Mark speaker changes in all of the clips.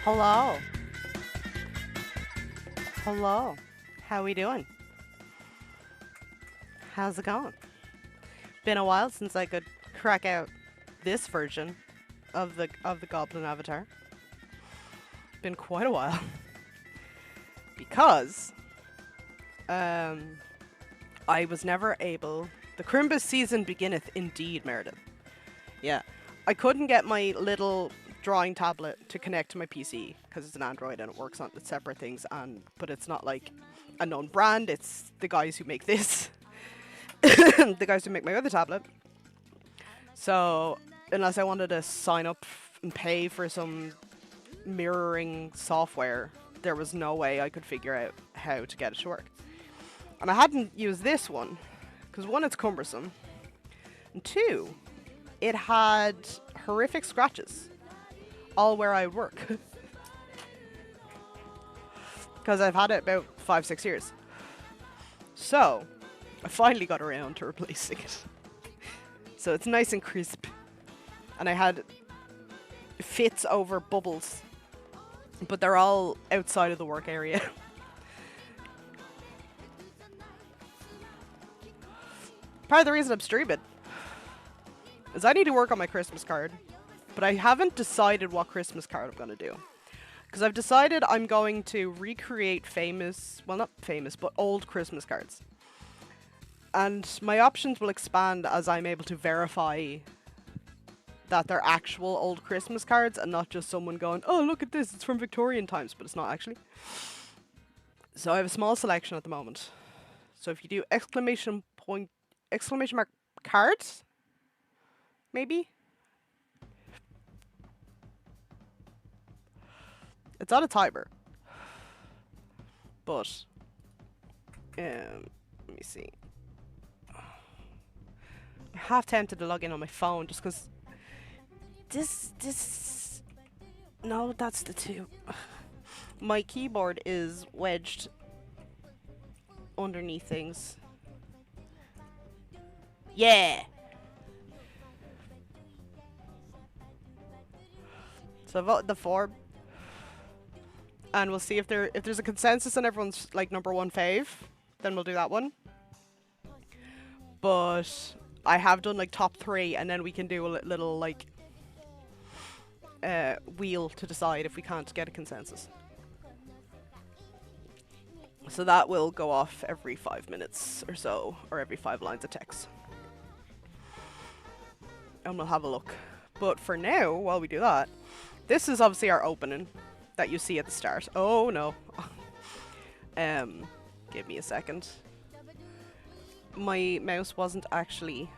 Speaker 1: Hello. Hello. How we doing? How's it going? Been a while since I could crack out this version of the Goblin Avatar. Been quite a while. Because I was never able. The Chrimbus season beginneth indeed, Meredith. Yeah. I couldn't get my little drawing tablet to connect to my PC because it's an Android and it works on separate things, but it's not like a known brand. It's the guys who make this, the guys who make my other tablet. So unless I wanted to sign up and pay for some mirroring software, there was no way I could figure out how to get it to work. And I hadn't used this one because one, it's cumbersome, and two, it had horrific scratches all where I work. Because I've had it about 5-6 years. So I finally got around to replacing it. So it's nice and crisp. And I had fits over bubbles, but they're all outside of the work area. Part of the reason I'm streaming is I need to work on my Christmas card, but I haven't decided what Christmas card I'm going to do. Because I've decided I'm going to recreate famous, well, not famous, but old Christmas cards. And my options will expand as I'm able to verify that they're actual old Christmas cards and not just someone going, oh, look at this, it's from Victorian times, but it's not actually. So I have a small selection at the moment. So if you do exclamation mark cards, maybe? It's on a timer. But, let me see. I'm half tempted to log in on my phone just because no, that's the two. My keyboard is wedged underneath things. Yeah! So I voted the 4. And we'll see if there's a consensus on everyone's like number 1 fave, then we'll do that one. But I have done like top 3, and then we can do a little like wheel to decide if we can't get a consensus. So that will go off every 5 minutes or so, or every 5 lines of text. And we'll have a look. But for now, while we do that, this is obviously our opening that you see at the start. Oh no. Give me a second. My mouse wasn't actually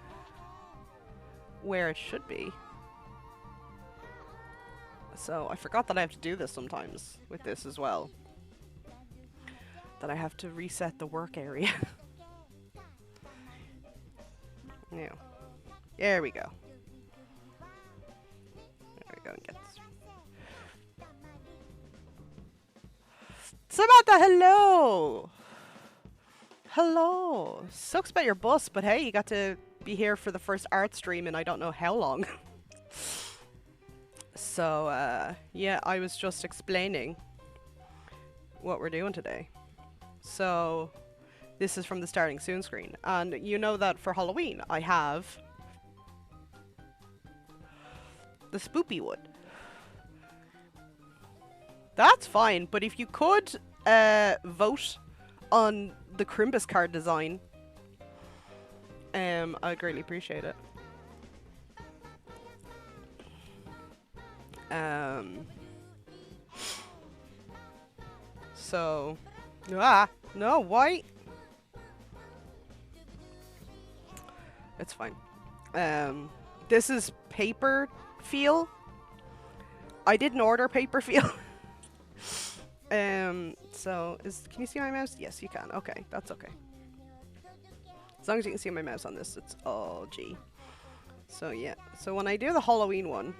Speaker 1: where it should be. So I forgot that I have to do this sometimes with this as well. That I have to reset the work area. Now, there we go. There we go, and get this. Samantha, hello! Hello! Sucks about your bus, but hey, you got to be here for the first art stream in I don't know how long. So, yeah, I was just explaining what we're doing today. So, this is from the starting soon screen. And you know that for Halloween, I have the spoopy wood. That's fine, but if you could vote on the Chrimbus card design, I'd greatly appreciate it. So, no, why? It's fine. This is paper feel. I didn't order paper feel. So can you see my mouse? Yes, you can. Okay, that's okay. As long as you can see my mouse on this, it's all G. So yeah. So when I do the Halloween one,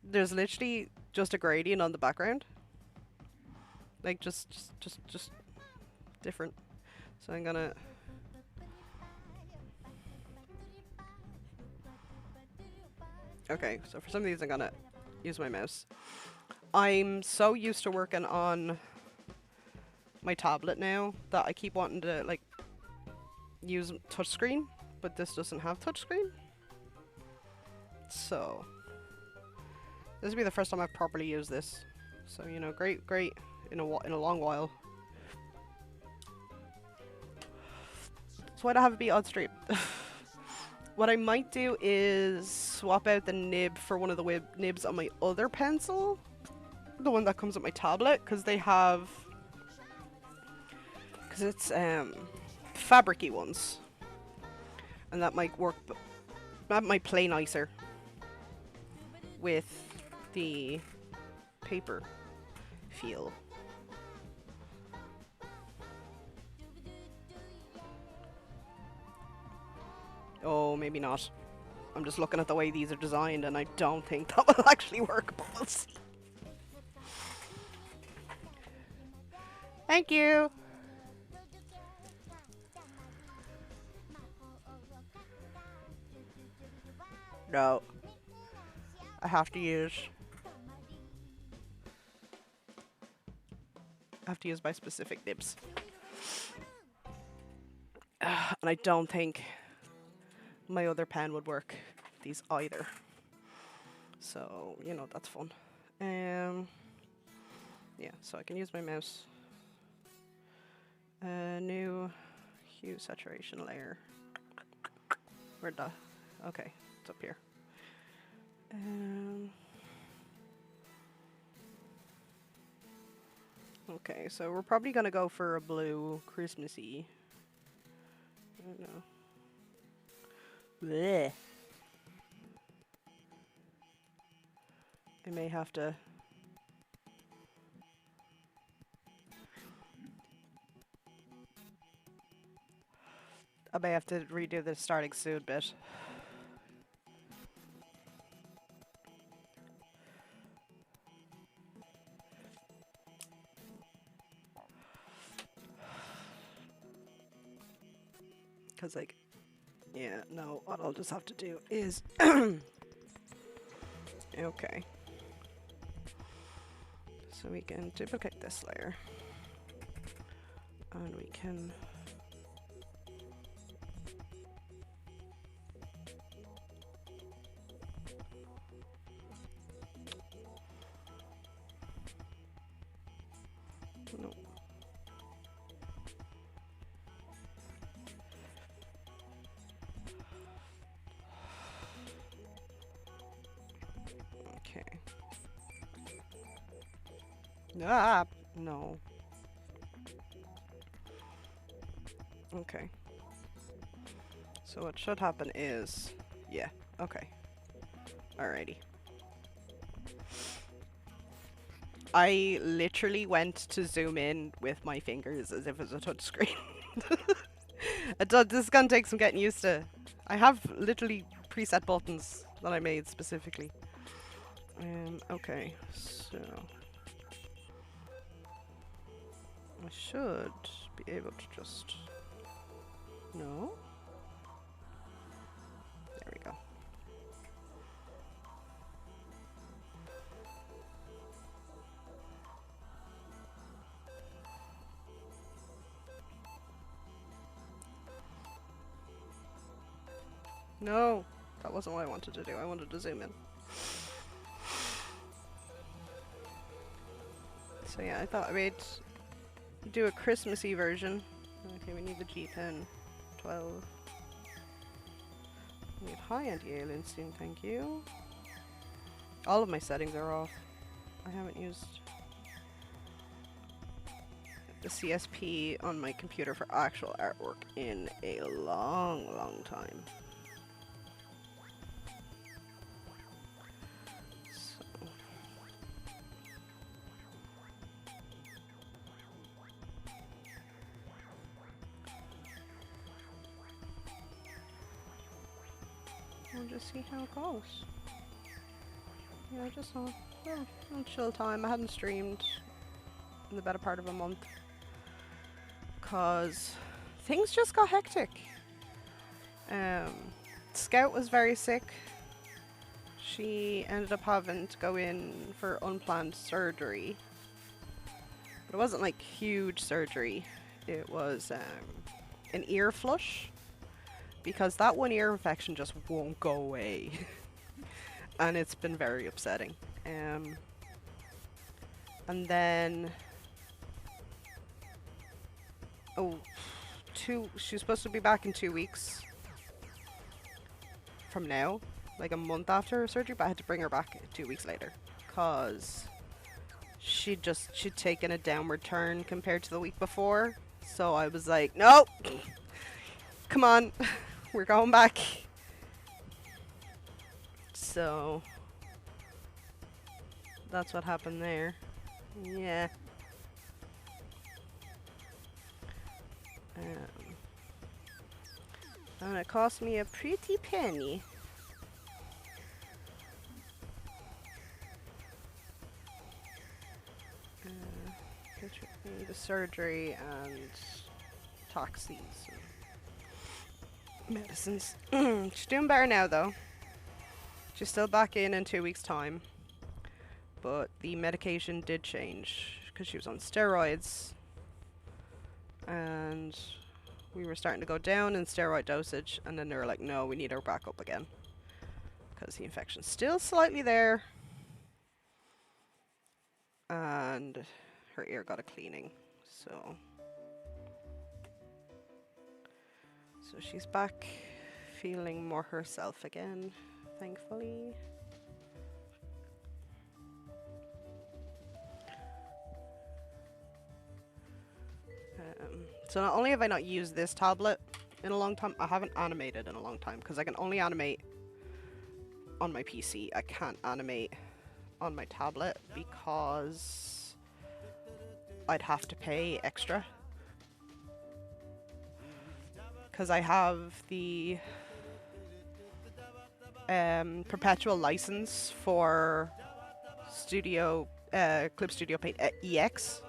Speaker 1: there's literally just a gradient on the background. Like just different. So I'm gonna Okay, so for some of these I'm gonna use my mouse. I'm so used to working on my tablet now that I keep wanting to like use touchscreen, but this doesn't have touchscreen. So this will be the first time I've properly used this. So you know, great in a long while. So why'd I have it be odd stream? What I might do is swap out the nib for one of the nibs on my other pencil, the one that comes with my tablet, because it's fabricy ones, and that might work. That might play nicer with the paper feel. Oh, maybe not. I'm just looking at the way these are designed, and I don't think that will actually work, but we'll see. Thank you! No. I have to use my specific nibs. And I don't think my other pen would work these either. So, you know, that's fun. Yeah, so I can use my mouse. New hue saturation layer. Where'd that? Okay, it's up here. Okay, so we're probably gonna go for a blue Christmassy. I don't know. Blech. I may have to. I may have to redo the starting soon bit. Because, like, yeah, no, what I'll just have to do is. Okay. So we can duplicate this layer. And we can. No. Okay. Ah, no. Okay. So what should happen is, yeah, okay. Alrighty. I literally went to zoom in with my fingers as if it was a touchscreen. This is gonna take some getting used to. I have literally preset buttons that I made specifically. Okay, so I should be able to just. No? There we go. No, that wasn't what I wanted to do. I wanted to zoom in. So yeah, I thought I'd do a Christmassy version. Okay, we need the G pen 12. We need high anti-alien soon, thank you. All of my settings are off. I haven't used the CSP on my computer for actual artwork in a long time. We'll just see how it goes. Yeah, just on chill time. I hadn't streamed in the better part of a month because things just got hectic. Scout was very sick. she ended up having to go in for unplanned surgery. But it wasn't like huge surgery. It was an ear flush because that one ear infection just won't go away. And it's been very upsetting. And then she's supposed to be back in 2 weeks from now, like a month after her surgery, but I had to bring her back 2 weeks later because she'd taken a downward turn compared to the week before. So I was like, nope, come on, we're going back. So that's what happened there. Yeah. And it cost me a pretty penny. The surgery and taxis and medicines. She's doing better now though. She's still back in 2 weeks time. But the medication did change because she was on steroids. And we were starting to go down in steroid dosage, and then they were like, no, we need her back up again because the infection's still slightly there. And her ear got a cleaning, so she's back feeling more herself again, thankfully. So not only have I not used this tablet in a long time, I haven't animated in a long time because I can only animate on my PC. I can't animate on my tablet because I'd have to pay extra. Because I have the perpetual license for Clip Studio Paint EX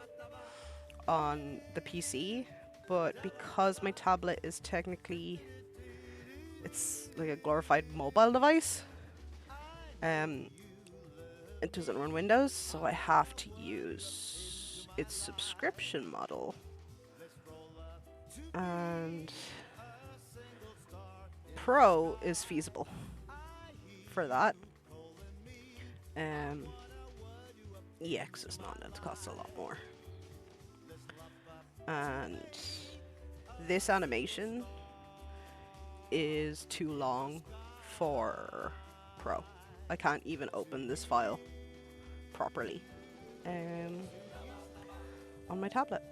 Speaker 1: on the PC, but because my tablet is technically, it's like a glorified mobile device, it doesn't run Windows, so I have to use its subscription model. And Pro is feasible for that. EX is not, it costs a lot more. And this animation is too long for Pro. I can't even open this file properly on my tablet,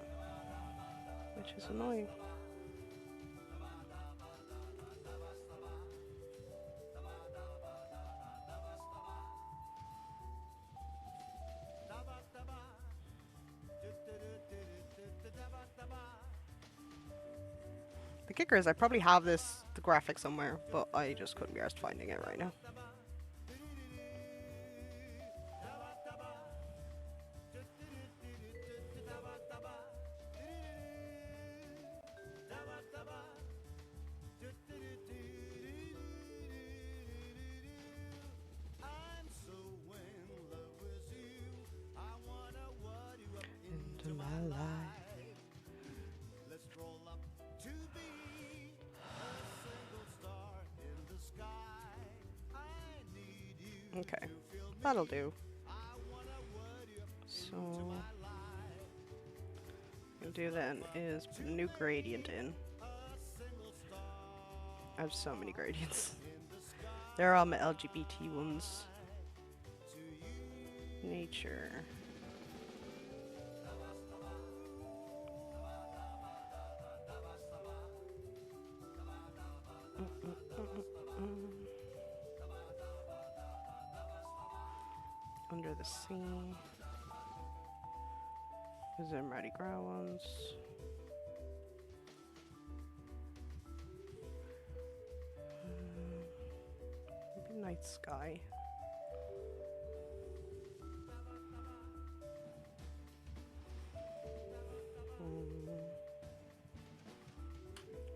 Speaker 1: which is annoying. The kicker is I probably have the graphic somewhere, but I just couldn't be arsed finding it right now. Into my life. Okay, that'll do. So, what I'll do then is put a new gradient in. I have so many gradients. They're all my LGBT ones. Nature. Under the sea. These are Mardi Gras ones. Maybe night sky.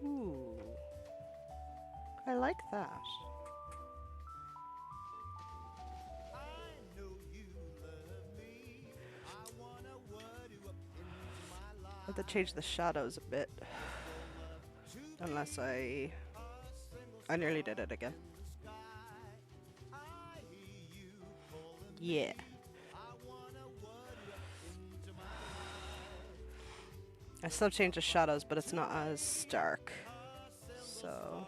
Speaker 1: Ooh. I like that. have to change the shadows a bit. Unless I nearly did it again. Yeah. I still change the shadows, but it's not as stark. So,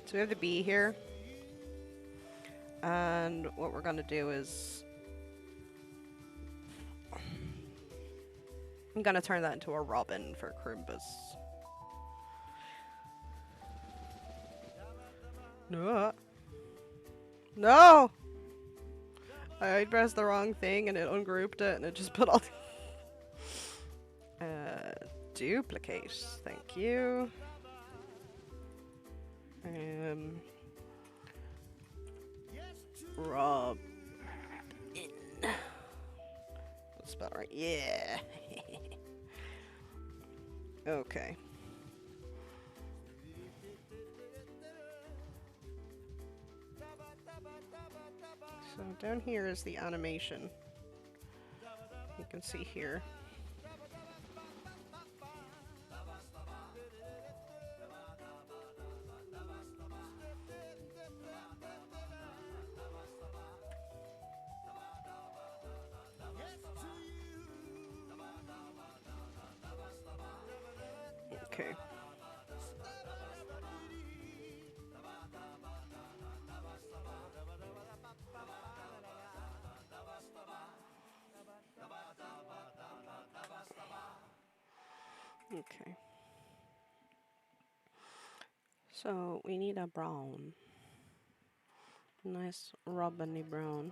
Speaker 1: so we have the bee here. And what we're going to do is I'm going to turn that into a robin for Chrimbus. No. No! I pressed the wrong thing and it ungrouped it and it just put all duplicate. Thank you. Rob. Spell right. Yeah. Okay. So down here is the animation. You can see here. Okay. Okay. So we need a brown. Nice robiny brown.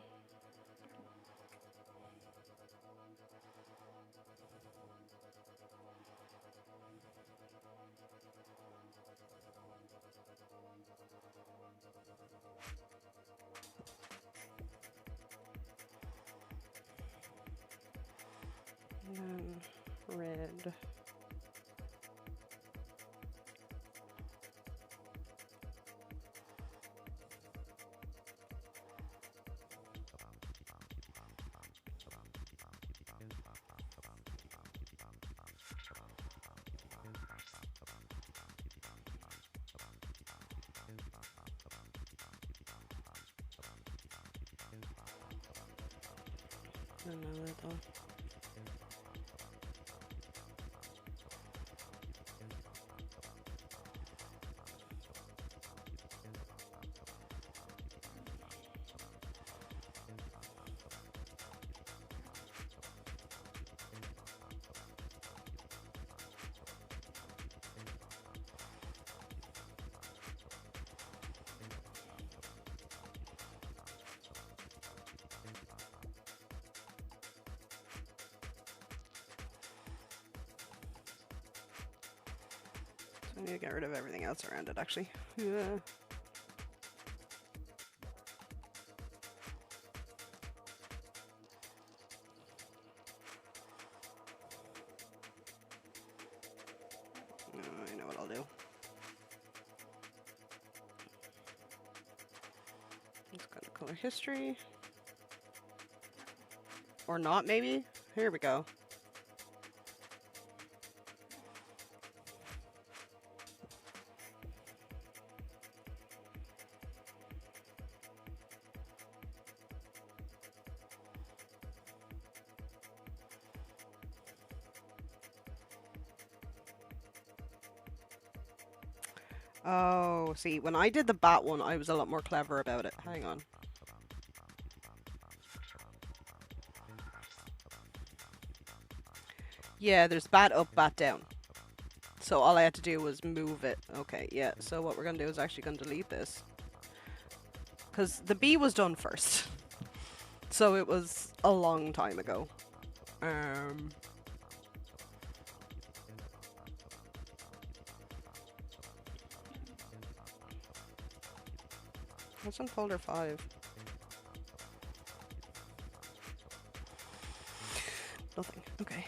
Speaker 1: And then red. And a little. I need to get rid of everything else around it, actually. Yeah. I know what I'll do. Let's go to color history. Or not, maybe? Here we go. Oh, see, when I did the bat one, I was a lot more clever about it. Hang on. Yeah, there's bat up, bat down. So all I had to do was move it. Okay, yeah. So what we're going to do is actually going to delete this. Because the bee was done first. So it was a long time ago. What's in folder 5? Nothing. Okay.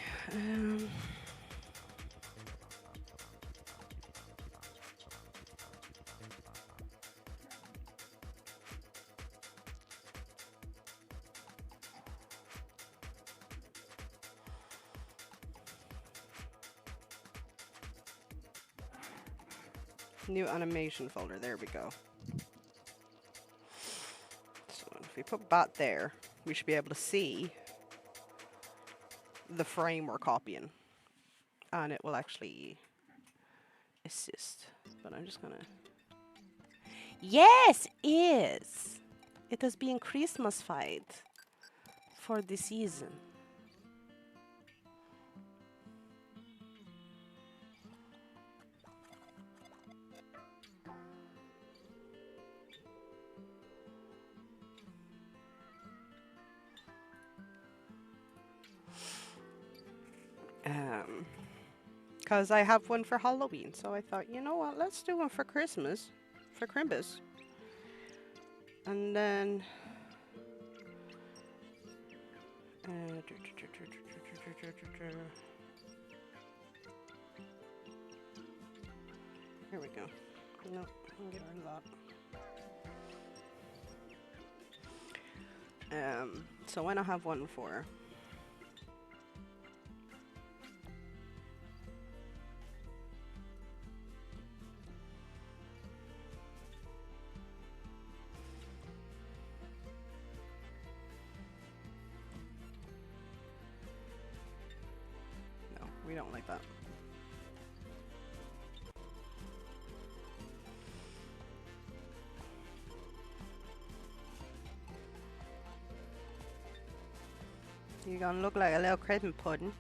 Speaker 1: New animation folder. There we go. So if we put bat there, we should be able to see the frame we're copying. And it will actually assist. But I'm just gonna... Yes, is. It has been Christmas-fied for the season. Because I have one for Halloween, so I thought, you know what, let's do one for Christmas, for Chrimbus. And then... here we go. Nope, I'll get rid of that. So when I have one for... we don't like that. You're gonna look like a little cream pudding.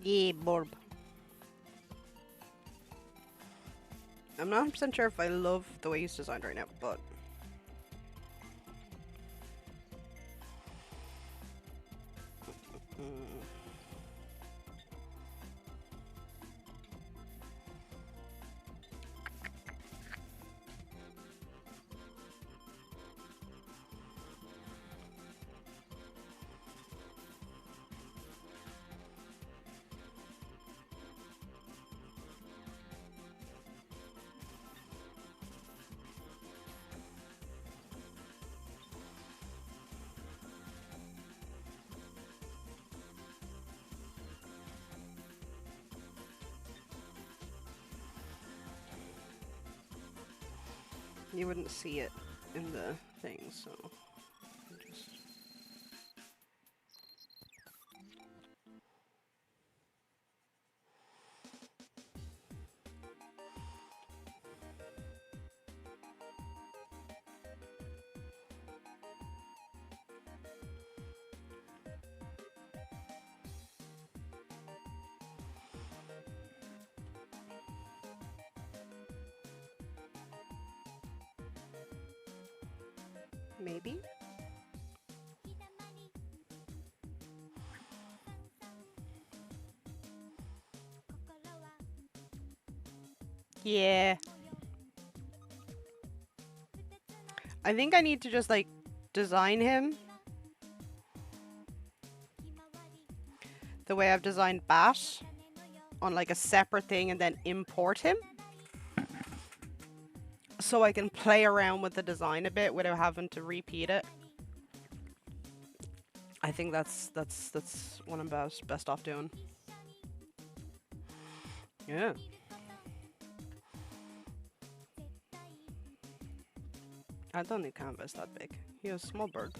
Speaker 1: Yeah, Borb. I'm not 100% sure if I love the way he's designed right now, but... you wouldn't see it in the thing, so... just... maybe? Yeah. I think I need to just, like, design him the way I've designed Bat on, like, a separate thing and then import him. So I can play around with the design a bit without having to repeat it. I think that's what I'm best off doing. Yeah. I don't need canvas that big. He has a small bird.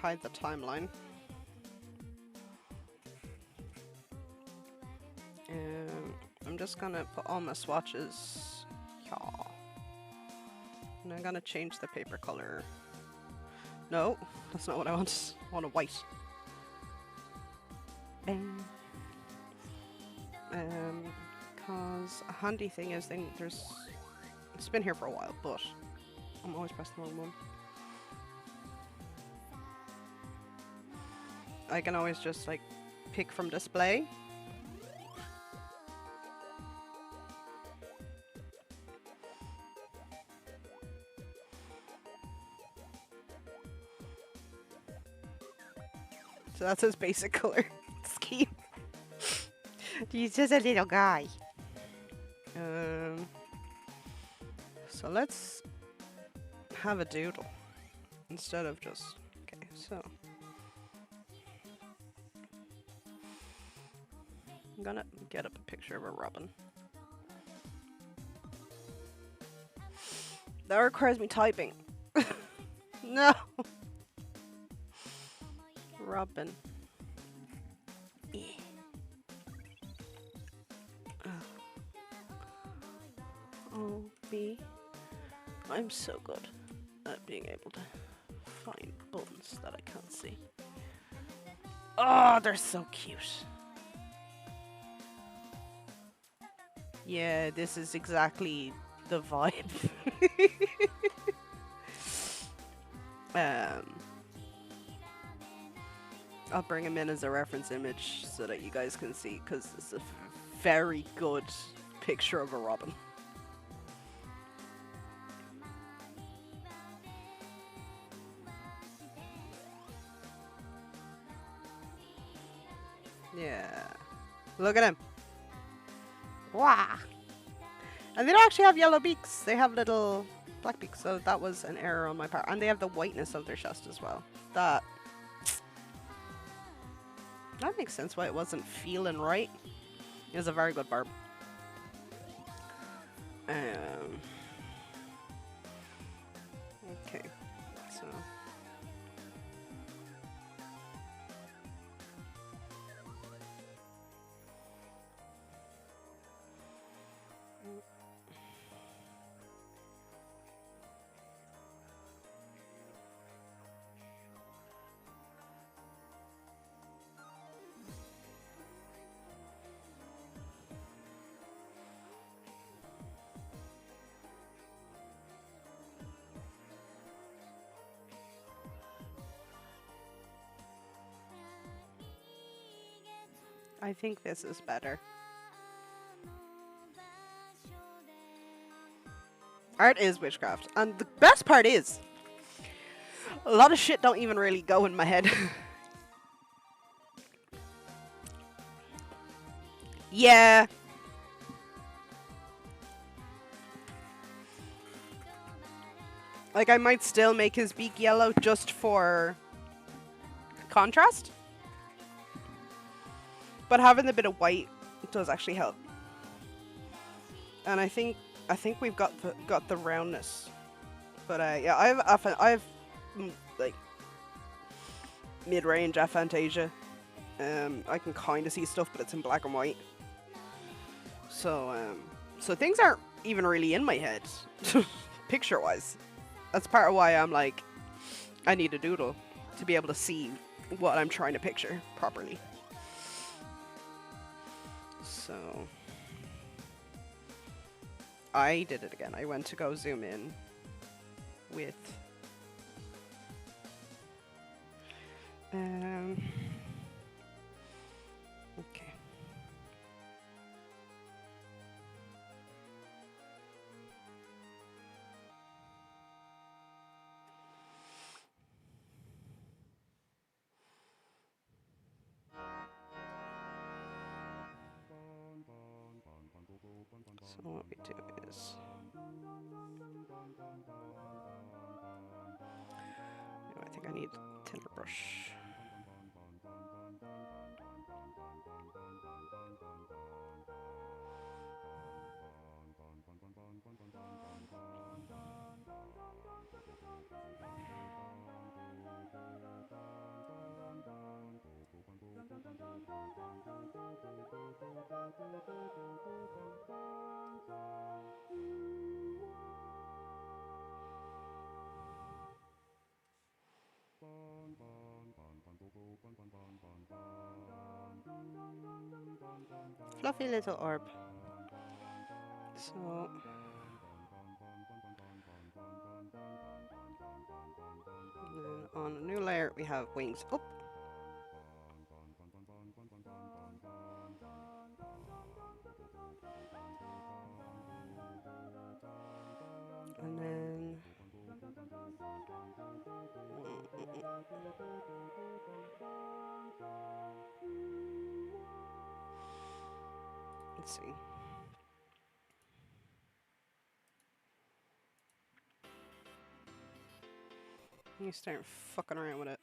Speaker 1: Hide the timeline. I'm just gonna put all my swatches. Yeah. And I'm gonna change the paper color. No, that's not what I want. I want a white. Bang. handy thing is, it's been here for a while, but I'm always pressing the wrong one. I can always just like pick from display. So that's his basic color scheme.
Speaker 2: He's just a little guy.
Speaker 1: So let's have a doodle instead of just, okay, so I'm gonna get up a picture of a robin. That requires me typing. No. Robin. O-B. I'm so good at being able to find buttons that I can't see. Oh, they're so cute. Yeah, this is exactly the vibe. I'll bring him in as a reference image so that you guys can see, because it's a very good picture of a robin. Yeah. Look at him. Wow. And they don't actually have yellow beaks. They have little black beaks, so that was an error on my part. And they have the whiteness of their chest as well. That makes sense why it wasn't feeling right. It was a very good barb. Okay, so I think this is better. Art is witchcraft. And the best part is, a lot of shit don't even really go in my head. Yeah. Like, I might still make his beak yellow just for contrast. But having a bit of white does actually help. And I think we've got the roundness. But yeah, I've like mid-range aphantasia. I can kind of see stuff, but it's in black and white. So so things aren't even really in my head, picture-wise. That's part of why I'm like, I need a doodle to be able to see what I'm trying to picture properly. So I did it again. I went to go zoom in with okay. So what we do is I think I need tinder brush. Fluffy little orb. So and then on a new layer we have wings up. And then let's see. You start fucking around with it.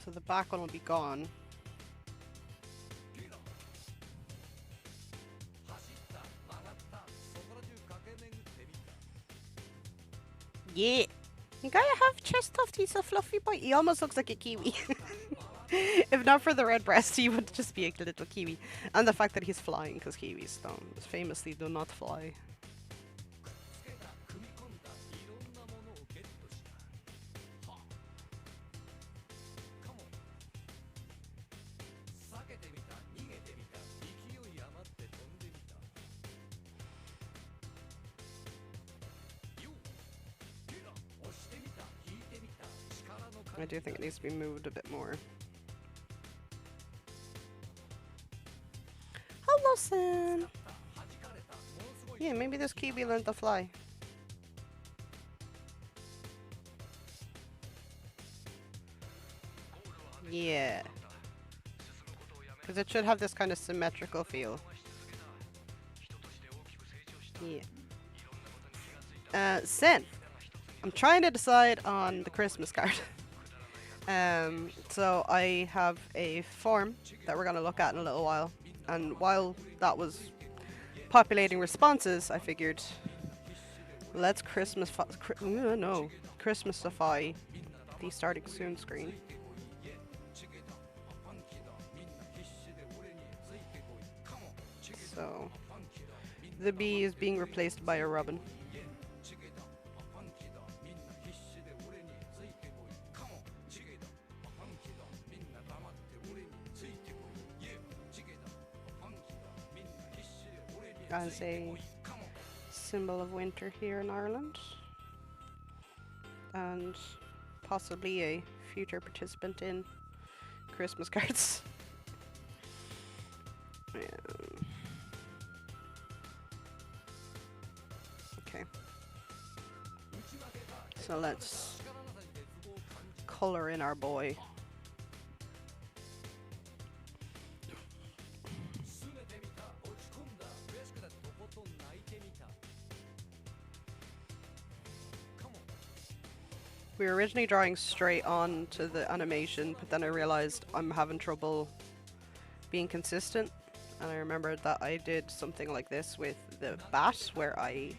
Speaker 1: So the back one will be gone. Yeah. You gotta have chest tuft, he's a fluffy boy. He almost looks like a kiwi. If not for the red breast, he would just be a little kiwi. And the fact that he's flying, because kiwis don't famously do not fly. I do think it needs to be moved a bit more. Hello, Sam. Yeah, maybe this kiwi learned to fly. Yeah. Because it should have this kind of symmetrical feel. Yeah. Sin. I'm trying to decide on the Christmas card. So I have a form that we're going to look at in a little while. And while that was populating responses, I figured, let's Christmasify the starting soon screen. So the bee is being replaced by a robin. As a symbol of winter here in Ireland, and possibly a future participant in Christmas cards. Okay, so let's color in our boy. We were originally drawing straight on to the animation, but then I realized I'm having trouble being consistent. And I remembered that I did something like this with the bat, where I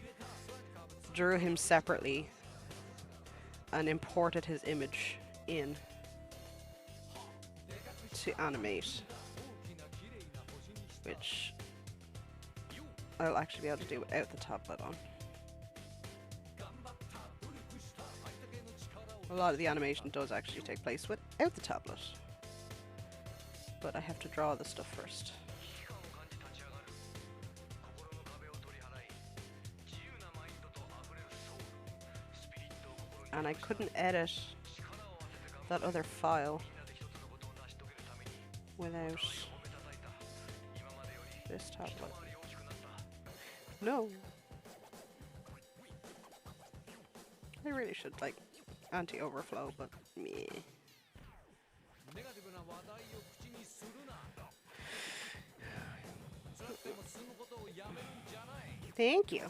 Speaker 1: drew him separately and imported his image in to animate, which I'll actually be able to do without the tablet on. A lot of the animation does actually take place without the tablet, but I have to draw the stuff first. And I couldn't edit that other file without this tablet. No. I really should, like, anti-overflow, but meh. Thank you.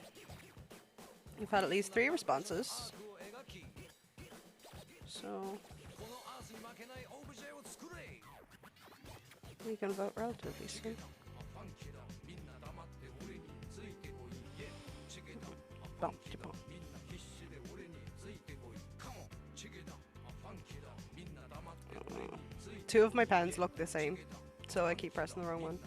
Speaker 1: We've had at least 3 responses. So we can vote relatively soon. Two of my pens look the same, so I keep pressing the wrong one.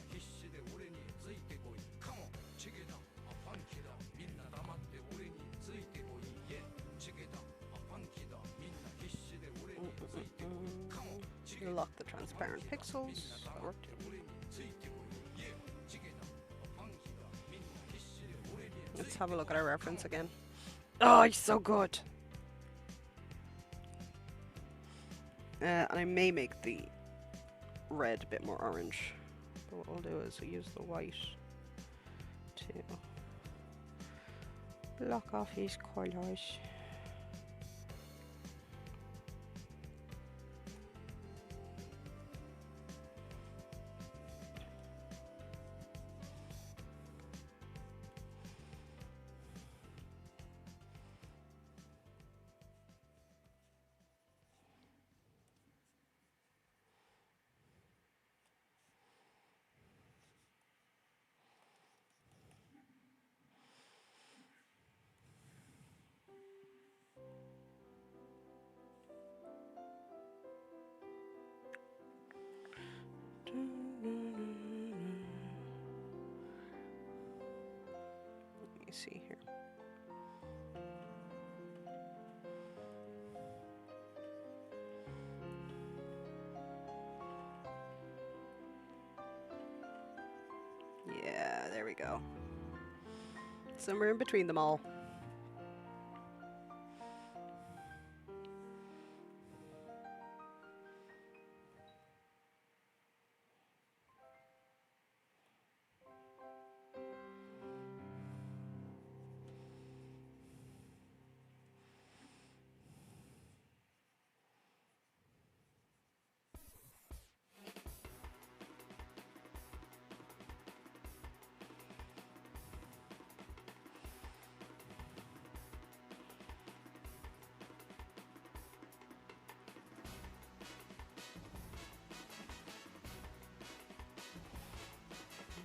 Speaker 1: unlock the transparent pixels. That worked. Let's have a look at our reference again. Oh, he's so good. And I may make the red a bit more orange. But what we'll do is we'll use the white to block off his colours. Let me see here. Yeah, there we go. Somewhere in between them all.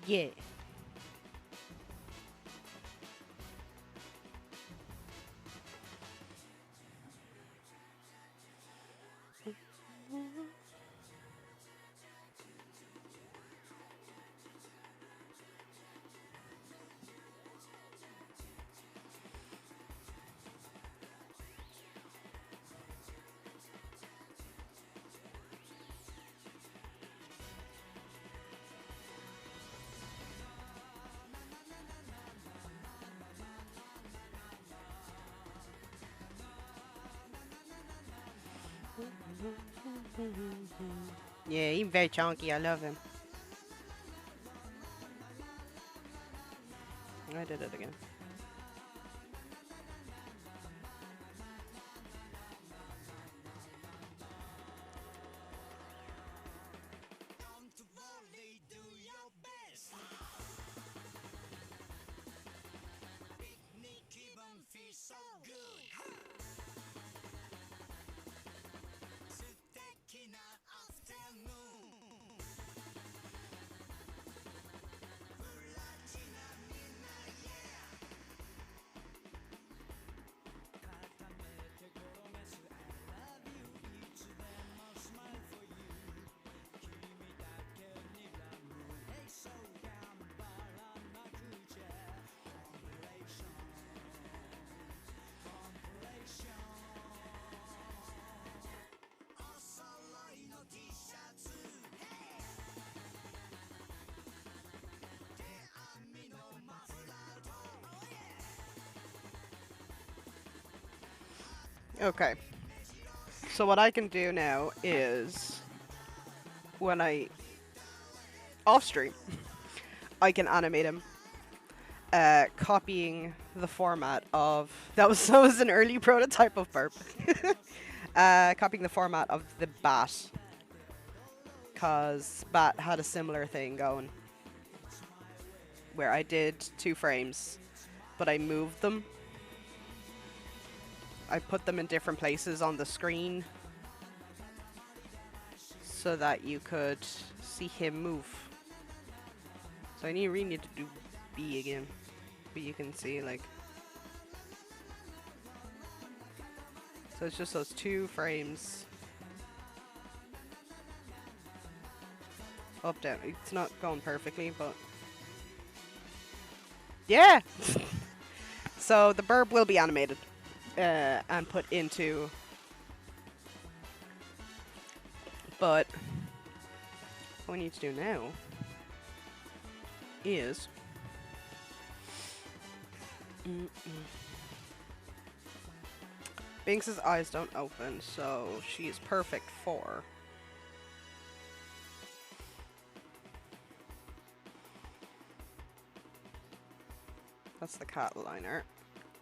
Speaker 1: Yeah. Yeah, he's very chunky. I love him. I did it again. Okay. So what I can do now is when I off stream, I can animate him, copying the format of that was an early prototype of burp. Copying the format of the bat, cause bat had a similar thing going, where I did 2 frames, but I moved them. I put them in different places on the screen so that you could see him move. So I really need to do B again, but you can see like. So it's just those 2 frames. Up, down. It's not going perfectly, but yeah. So the burp will be animated and put into, but What we need to do now is Binks's eyes don't open, so she is perfect for that's the cat liner.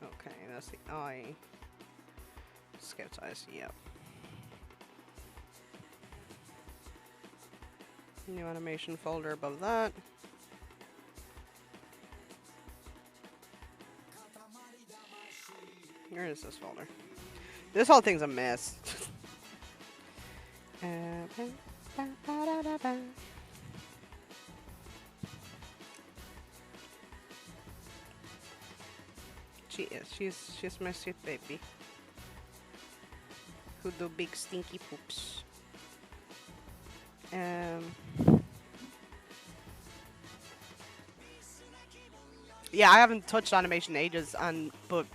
Speaker 1: Okay, that's the eye. Scout's eyes, yep. New animation folder above that. Where is this folder? This whole thing's a mess. She is. She's my sweet baby. Who do big stinky poops. Yeah, I haven't touched animation in ages, but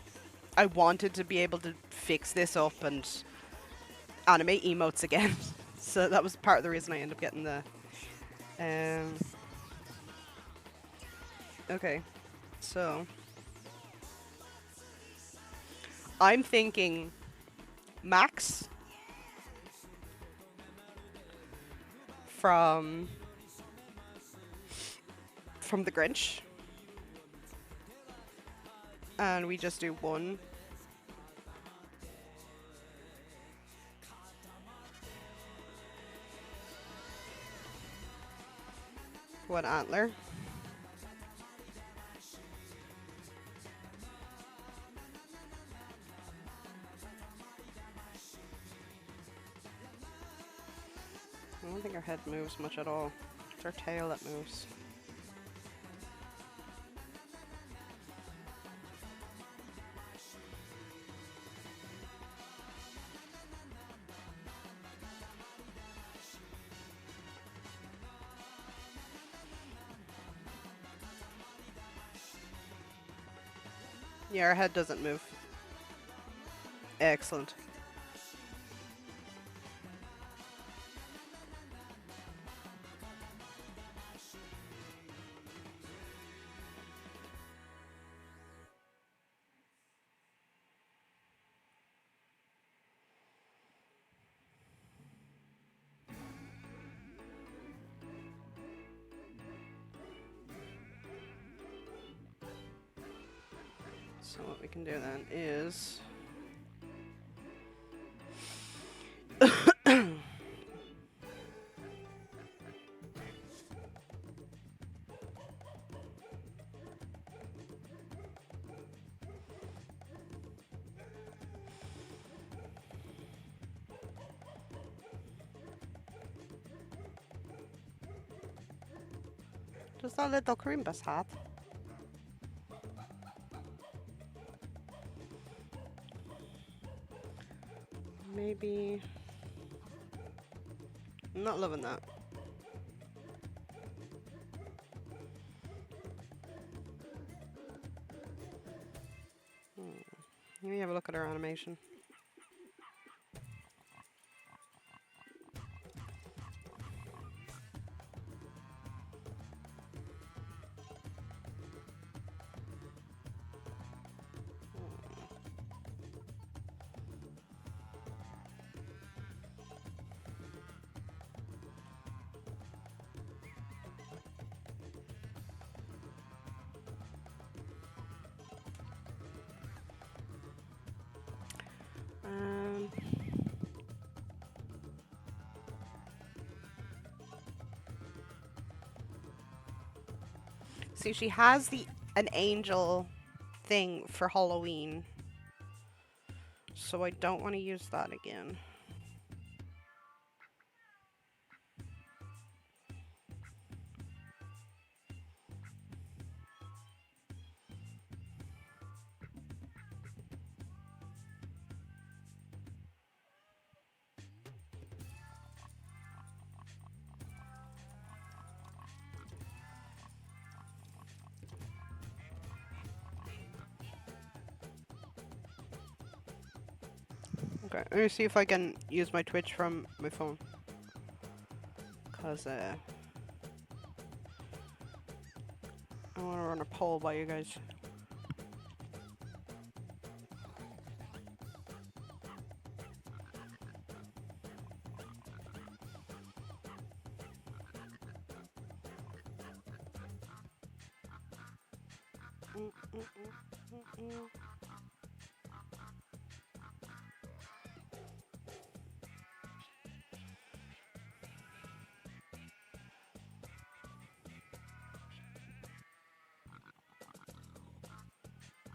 Speaker 1: I wanted to be able to fix this up and animate emotes again. So that was part of the reason I ended up getting the okay. So I'm thinking Max from the Grinch. And we just do one. One antler. I don't think our head moves much at all. It's our tail that moves. Yeah, our head doesn't move. Excellent. So what we can do then is just a little Chrimbus hat. Maybe I'm not loving that. Let me have a look at our animation. See, she has an angel thing for Halloween, so I don't want to use that again. Okay, let me see if I can use my Twitch from my phone. Cause I want to run a poll by you guys.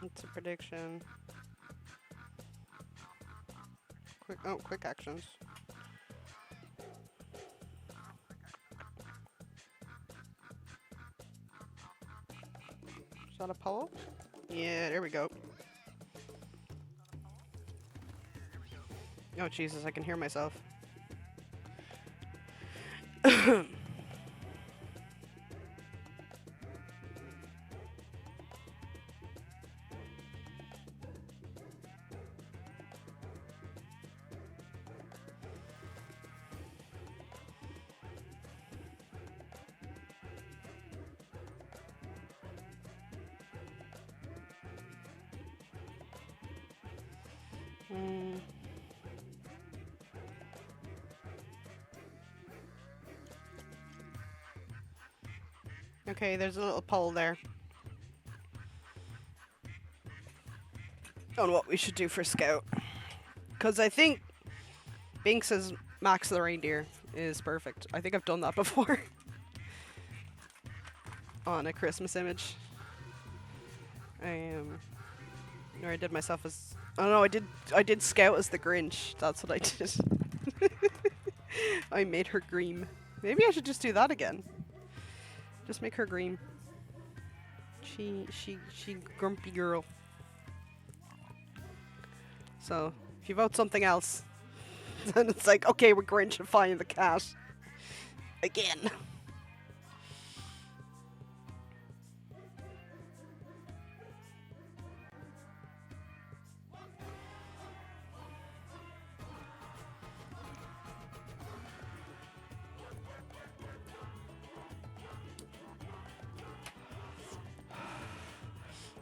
Speaker 1: It's a prediction. Quick actions. Is that a poll? Yeah, there we go. Oh, Jesus, I can hear myself. Okay, there's a little poll there on what we should do for Scout. Because I think Binks as Max the Reindeer is perfect. I think I've done that before. On a Christmas image. Or I did myself as... Oh no, I did Scout as the Grinch. That's what I did. I made her green. Maybe I should just do that again. Just make her green. She grumpy girl. So, if you vote something else, then it's like, okay, we're Grinchifying the cat. Again.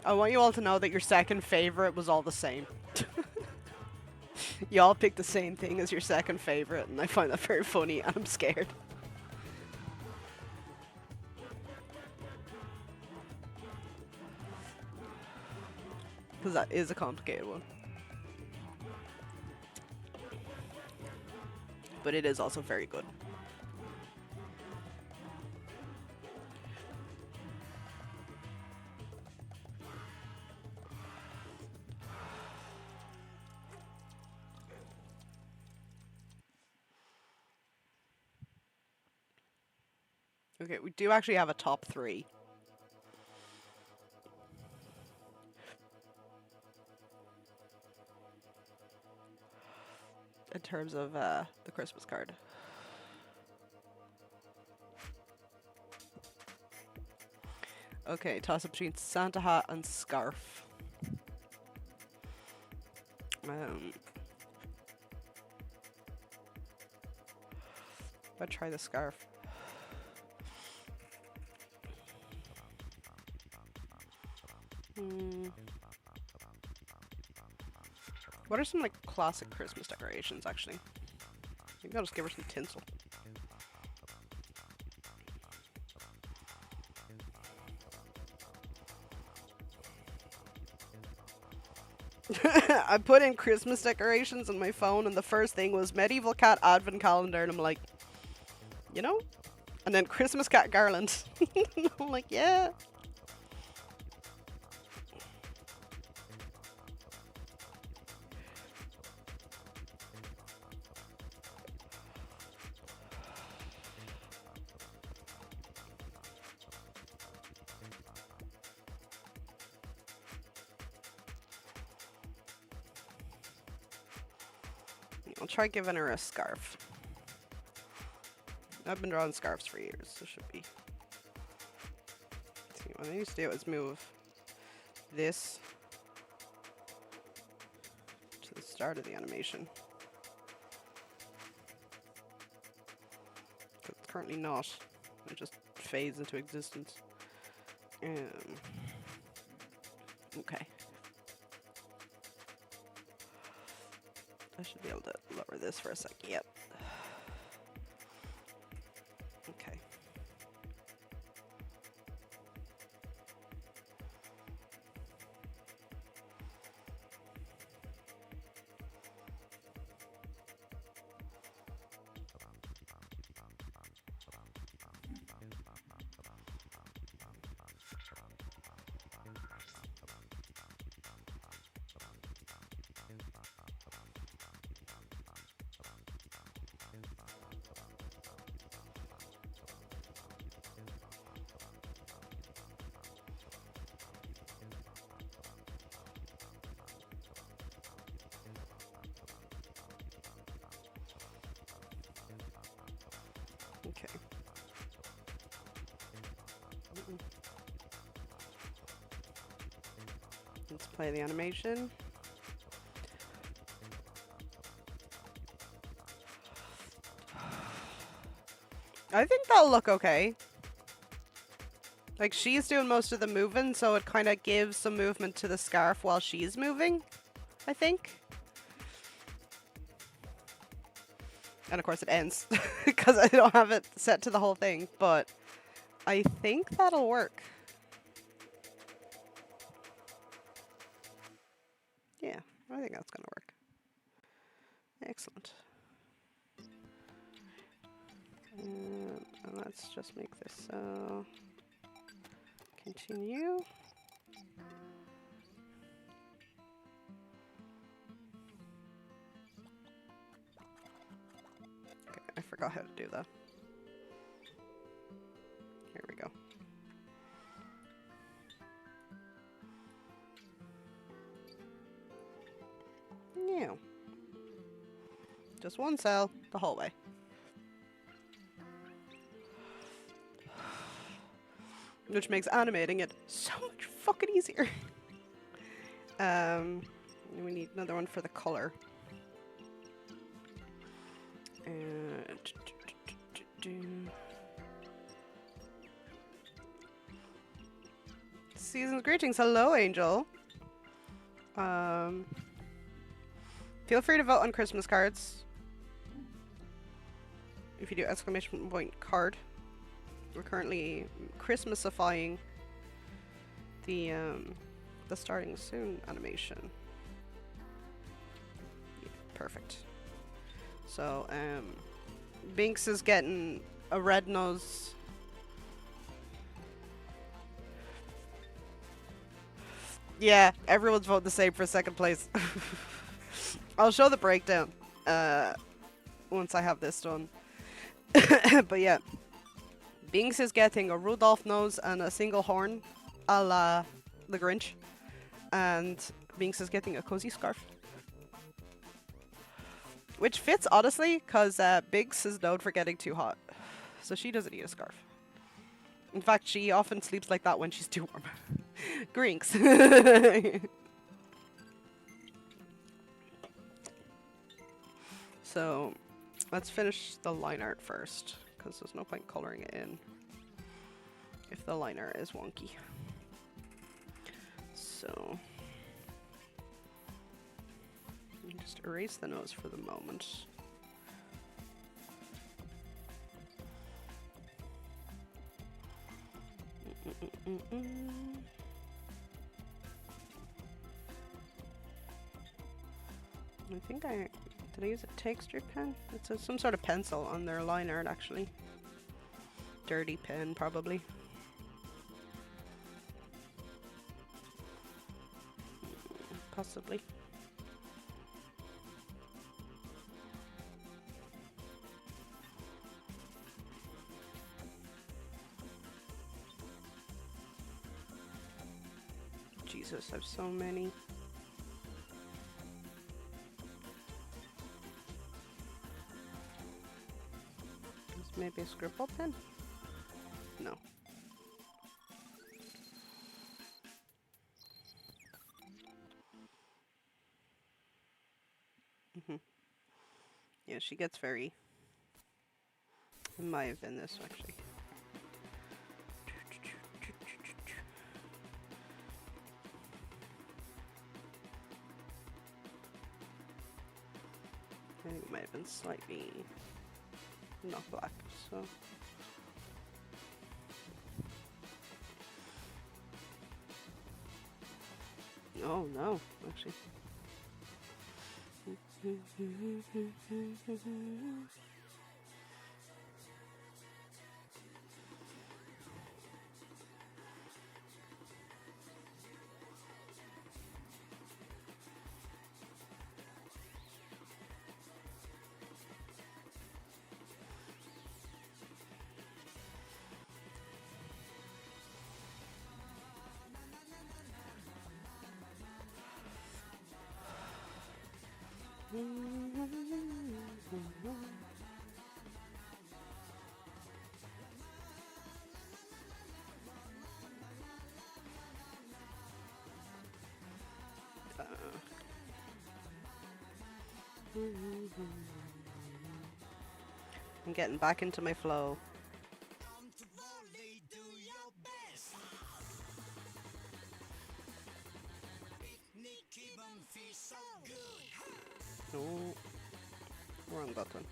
Speaker 1: I want you all to know that your second favorite was all the same. You all picked the same thing as your second favorite, and I find that very funny, and I'm scared. Because that is a complicated one. But it is also very good. Okay, we do actually have a top 3. In terms of the Christmas card. Okay, toss up between Santa hat and scarf. I'll try the scarf. What are some like classic Christmas decorations actually? Maybe I'll just give her some tinsel. I put in Christmas decorations on my phone and the first thing was medieval cat advent calendar and I'm like, you know? And then Christmas cat garland. I'm like, yeah. I'll try giving her a scarf. I've been drawing scarves for years, so should be. See, what I need to do is move this to the start of the animation. It's currently not. It just fades into existence. Okay. I should be able to lower this for a sec. Yep. Okay. Okay. Let's play the animation. I think that'll look okay. Like, she's doing most of the moving, so it kind of gives some movement to the scarf while she's moving, I think. And of course it ends, because I don't have it set to the whole thing, but I think that'll work. Yeah, I think that's gonna work. Excellent. And let's just make this so. Continue. Okay, I forgot how to do that. Here we go. Yeah. Just one cell the whole way. Which makes animating it so much fucking easier. We need another one for the color. Season's greetings. Hello, Angel. Feel free to vote on Christmas cards. If you do exclamation point card. We're currently Christmasifying the starting soon animation. Yeah, perfect. So Binks is getting a red nose. Yeah, everyone's voting the same for second place. I'll show the breakdown once I have this done. But yeah. Binks is getting a Rudolph nose and a single horn, a la the Grinch. And Binks is getting a cozy scarf. Which fits, honestly, because Binks is known for getting too hot. So she doesn't need a scarf. In fact, she often sleeps like that when she's too warm. Grinks. So, let's finish the line art first. Because there's no point coloring it in if the liner is wonky. So just erase the nose for the moment. I think did I use a texture pen? It's some sort of pencil on their line art, actually. Dirty pen, probably. Possibly. Jesus, I have so many. Maybe a scribble pen? No. Yeah, she gets very... It might have been this, actually. think it may have been slightly not black, so. Oh no, actually. I'm getting back into my flow. No, wrong button.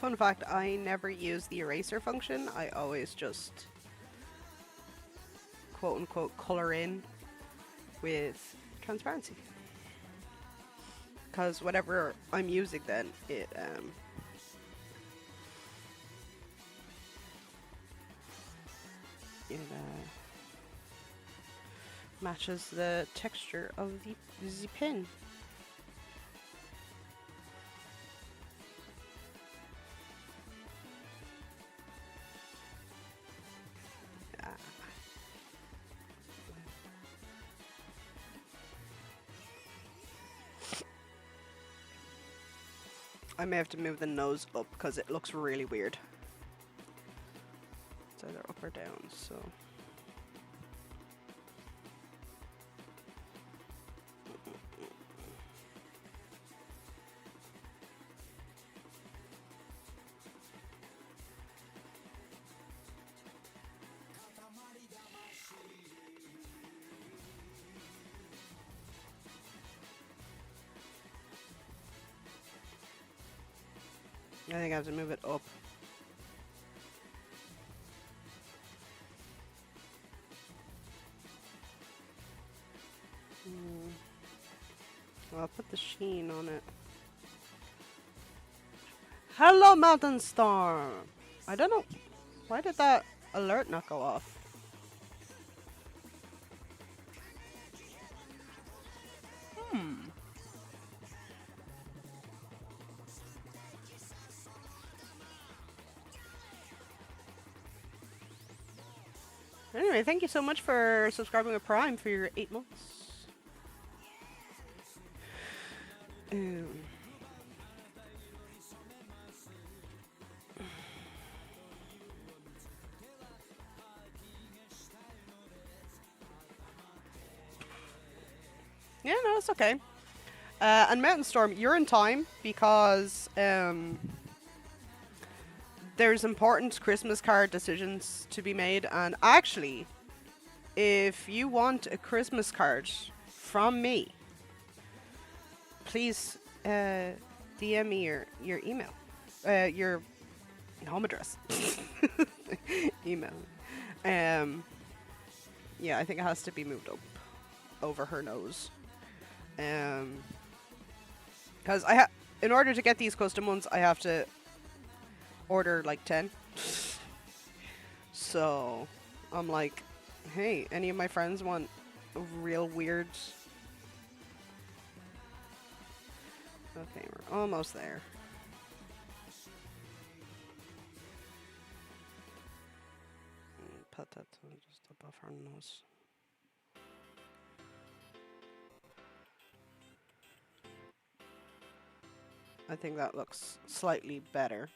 Speaker 1: Fun fact, I never use the eraser function. I always just quote unquote color in with transparency. Because whatever I'm using then, it matches the texture of the pen. I may have to move the nose up because it looks really weird. It's either up or down, so. I think I have to move it up. I'll put the sheen on it. Hello, Mountain Storm! I don't know. Why did that alert not go off? Anyway, thank you so much for subscribing with Prime for your 8 months. Yeah, no, it's okay. And Mountain Storm, you're in time because there's important Christmas card decisions to be made. And actually, if you want a Christmas card from me, please DM me your email, your home address, email. Yeah, I think it has to be moved up over her nose. Because in order to get these custom ones, I have to order like 10. So I'm like, hey, any of my friends want a real weird? Okay, we're almost there. Put that just above her nose. I think that looks slightly better.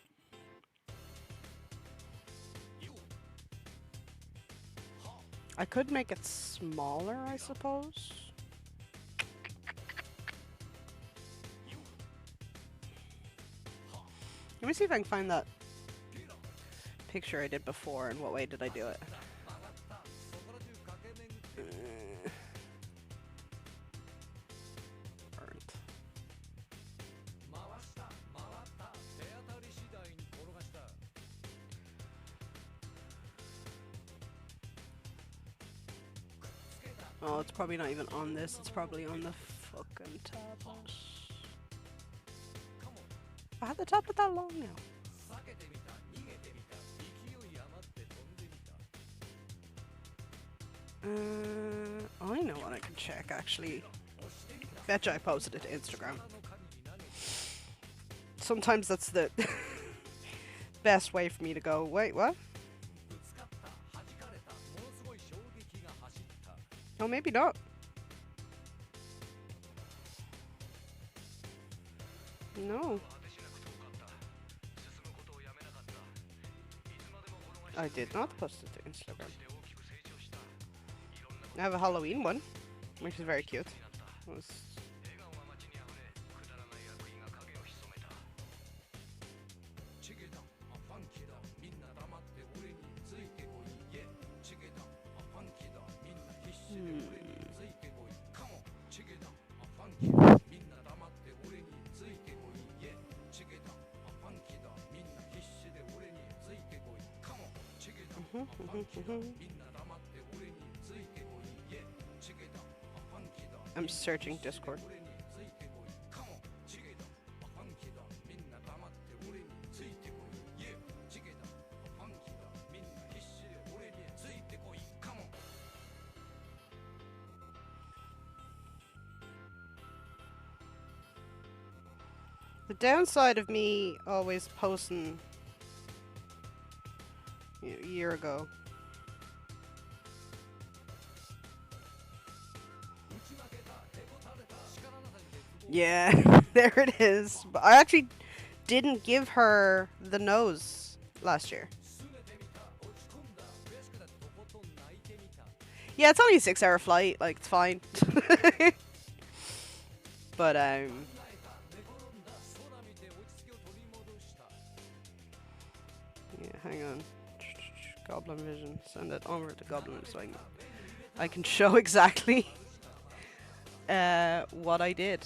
Speaker 1: I could make it smaller, I suppose. Let me see if I can find that picture I did before and what way did I do it. Burnt. Oh, it's probably not even on this. It's probably on the fucking tablet. I had the tablet that long now. I know what I can check, actually. Betcha I posted it to Instagram. Sometimes that's the best way for me to go, wait, what? Oh, maybe not. No. I did not post it to Instagram. I have a Halloween one, which is very cute. I'm searching Discord. The downside of me always posting a year ago. Yeah, there it is. But I actually didn't give her the nose last year. Yeah, it's only a 6-hour flight. Like, it's fine. But yeah, hang on. Goblin Vision. Send it over to Goblin so I can show exactly what I did.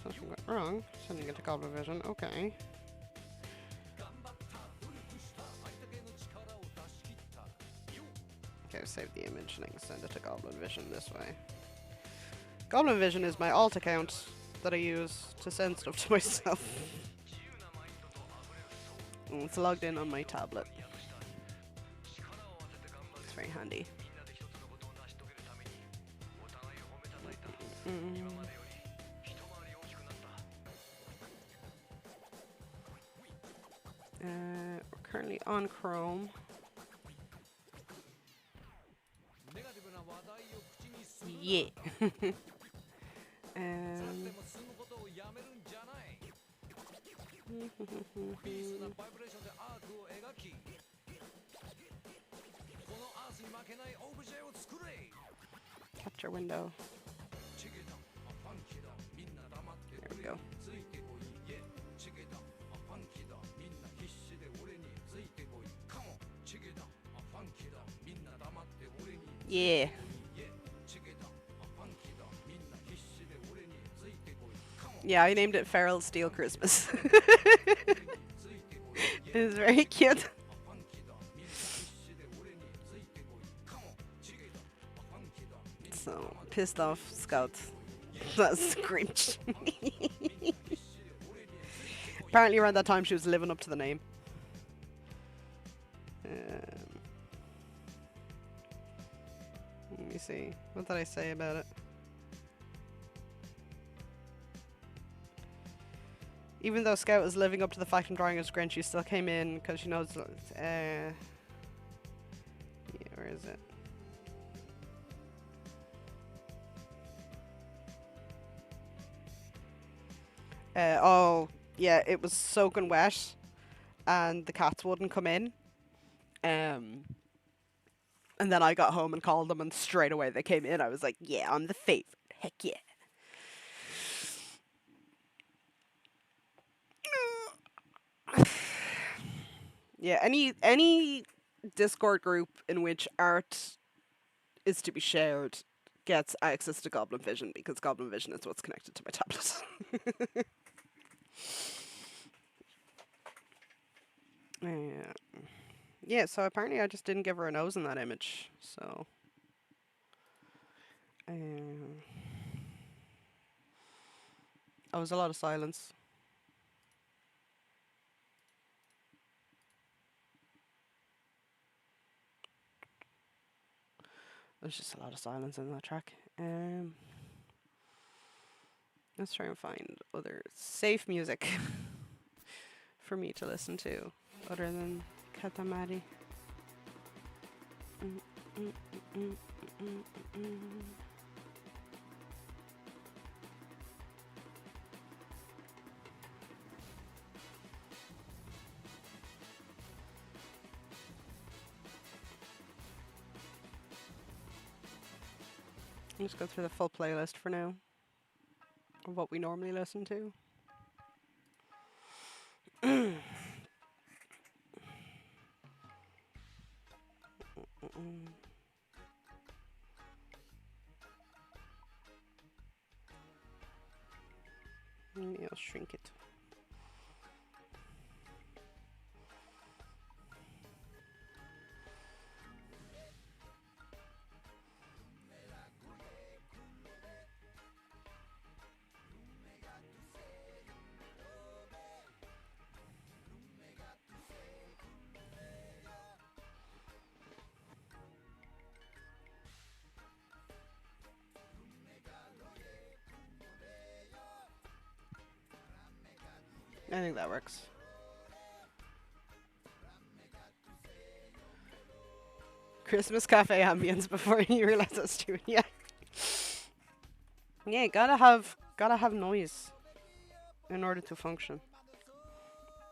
Speaker 1: Something went wrong. Sending it to Goblin Vision. Okay. Okay, save the image and I can send it to Goblin Vision this way. Goblin Vision is my alt account that I use to send stuff to myself. And it's logged in on my tablet. It's very handy. We're currently on Chrome. Yeah. Capture window. There we go. Yeah. Yeah, I named it Feral Steel Christmas. It was very cute. So, pissed off Scout. That's Grinch. Apparently, around that time, she was living up to the name. Let me see. What did I say about it? Even though Scout was living up to the fact and drawing as Grinch, she still came in because she knows. Yeah, where is it? Oh, yeah, it was soaking wet, and the cats wouldn't come in. Um, and then I got home and called them, and straight away they came in. I was like, "Yeah, I'm the favorite. Heck yeah!" Yeah, any Discord group in which art is to be shared gets access to Goblin Vision because Goblin Vision is what's connected to my tablet. Yeah. Yeah, so apparently I just didn't give her a nose in that image. So um, oh, was a lot of silence. There's just a lot of silence in that track. Let's try and find other safe music for me to listen to, other than Katamari. Mm, mm, mm, mm, mm. Let's go through the full playlist for now of what we normally listen to. Maybe I'll shrink it. I think that works. Christmas cafe ambience before you realize that's too. Yeah. Yeah, gotta have noise in order to function.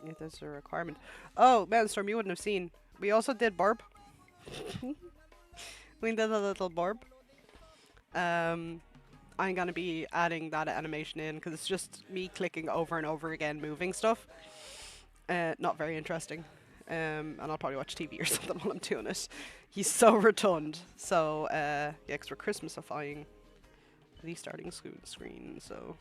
Speaker 1: Yeah, that's a requirement. Oh, man, Storm, you wouldn't have seen. We also did Barb. We did a little Barb. Um, I'm gonna be adding that animation in because it's just me clicking over and over again, moving stuff. Not very interesting. And I'll probably watch TV or something while I'm doing it. He's so rotund. So, yeah, because we're Christmasifying the starting screen, so.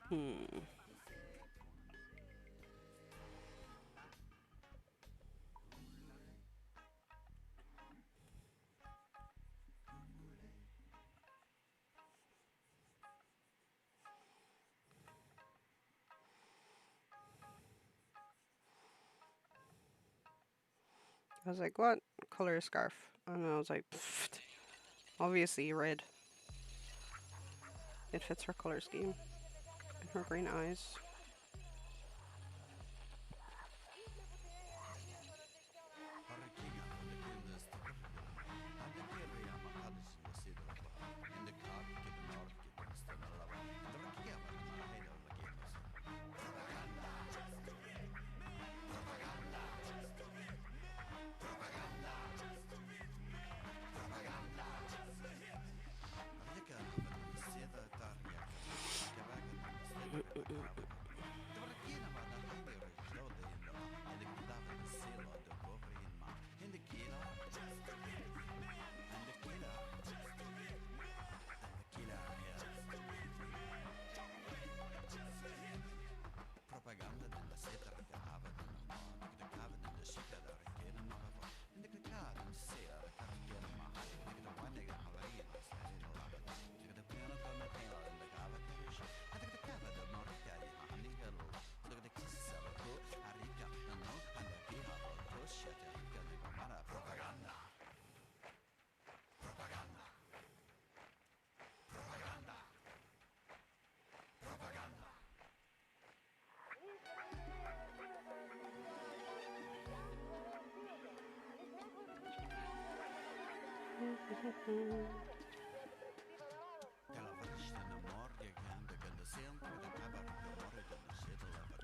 Speaker 1: Hmm. I was like, what color is scarf? And I was like, obviously red. It fits her color scheme and her green eyes.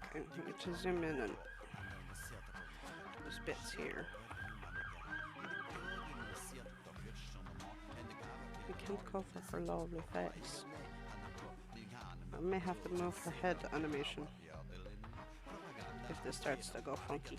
Speaker 1: Okay, I get to zoom in on those bits here. I can't cover her lovely face. I may have to move her head animation if this starts to go funky.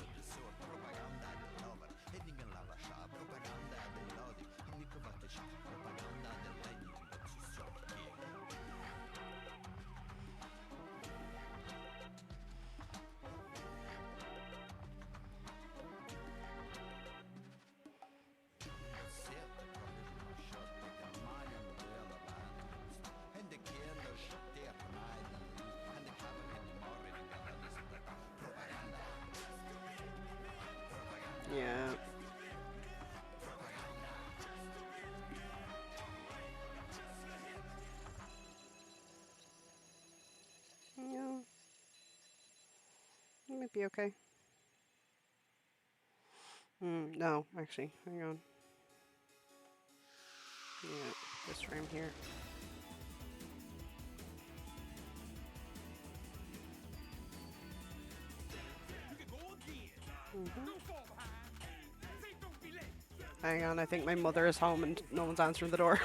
Speaker 1: Yeah. Yeah. It might be okay. No, actually, hang on. Yeah, this frame here. Hang on, I think my mother is home and no one's answering the door.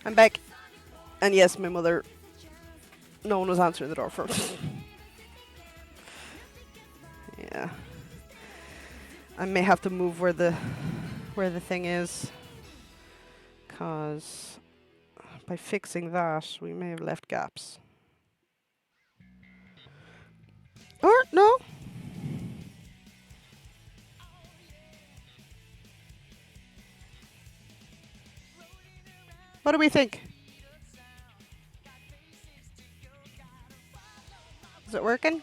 Speaker 1: I'm back. And yes, my mother. No one was answering the door first. Yeah. I may have to move where the thing is, cause by fixing that we may have left gaps. Or no. What do we think? Is it working?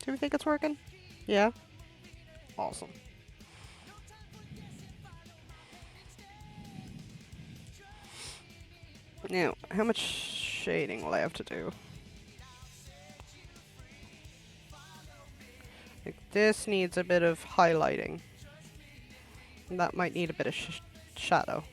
Speaker 1: Do we think it's working? Yeah. Awesome. Now, how much shading will I have to do? Like this needs a bit of highlighting. And that might need a bit of shadow.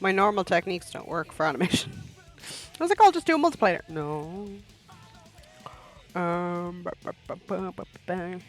Speaker 1: My normal techniques don't work for animation. I was like, I'll just do a multiplayer. No. Ba- ba- ba- ba- ba- ba.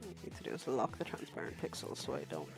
Speaker 1: What I need to do is lock the transparent pixels so I don't.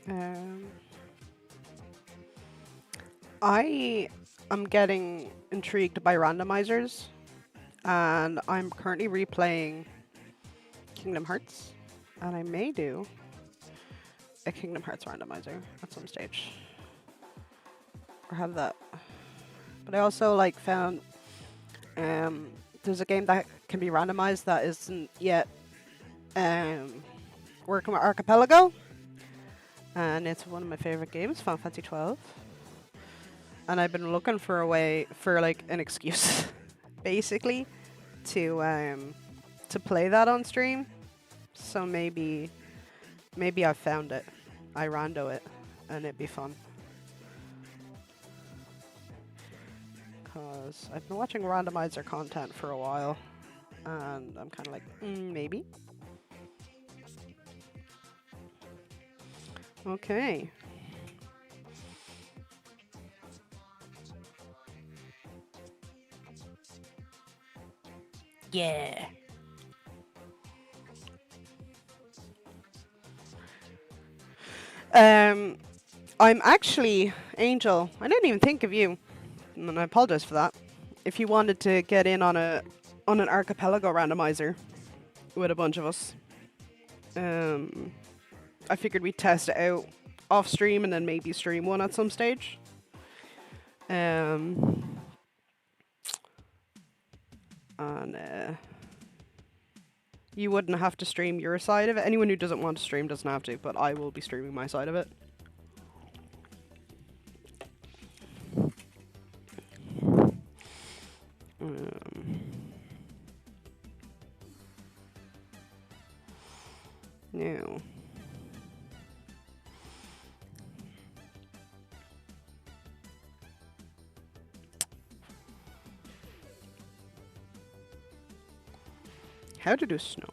Speaker 1: Um, I am getting intrigued by randomizers, and I'm currently replaying Kingdom Hearts, and I may do a Kingdom Hearts randomizer at some stage, or have that. But I also like found there's a game that can be randomized that isn't yet working with Archipelago, and it's one of my favorite games, Final Fantasy 12. And I've been looking for a way for like an excuse, basically, to play that on stream. So maybe I found it. I rando it, and it'd be fun. Cause I've been watching randomizer content for a while, and I'm kind of like, maybe. Okay. Yeah. Um, I'm actually Angel. I didn't even think of you, and I apologize for that. If you wanted to get in on an archipelago randomizer with a bunch of us, um, I figured we'd test it out off stream and then maybe stream one at some stage. Um, and you wouldn't have to stream your side of it. Anyone who doesn't want to stream doesn't have to, but I will be streaming my side of it. Now, how to do snow?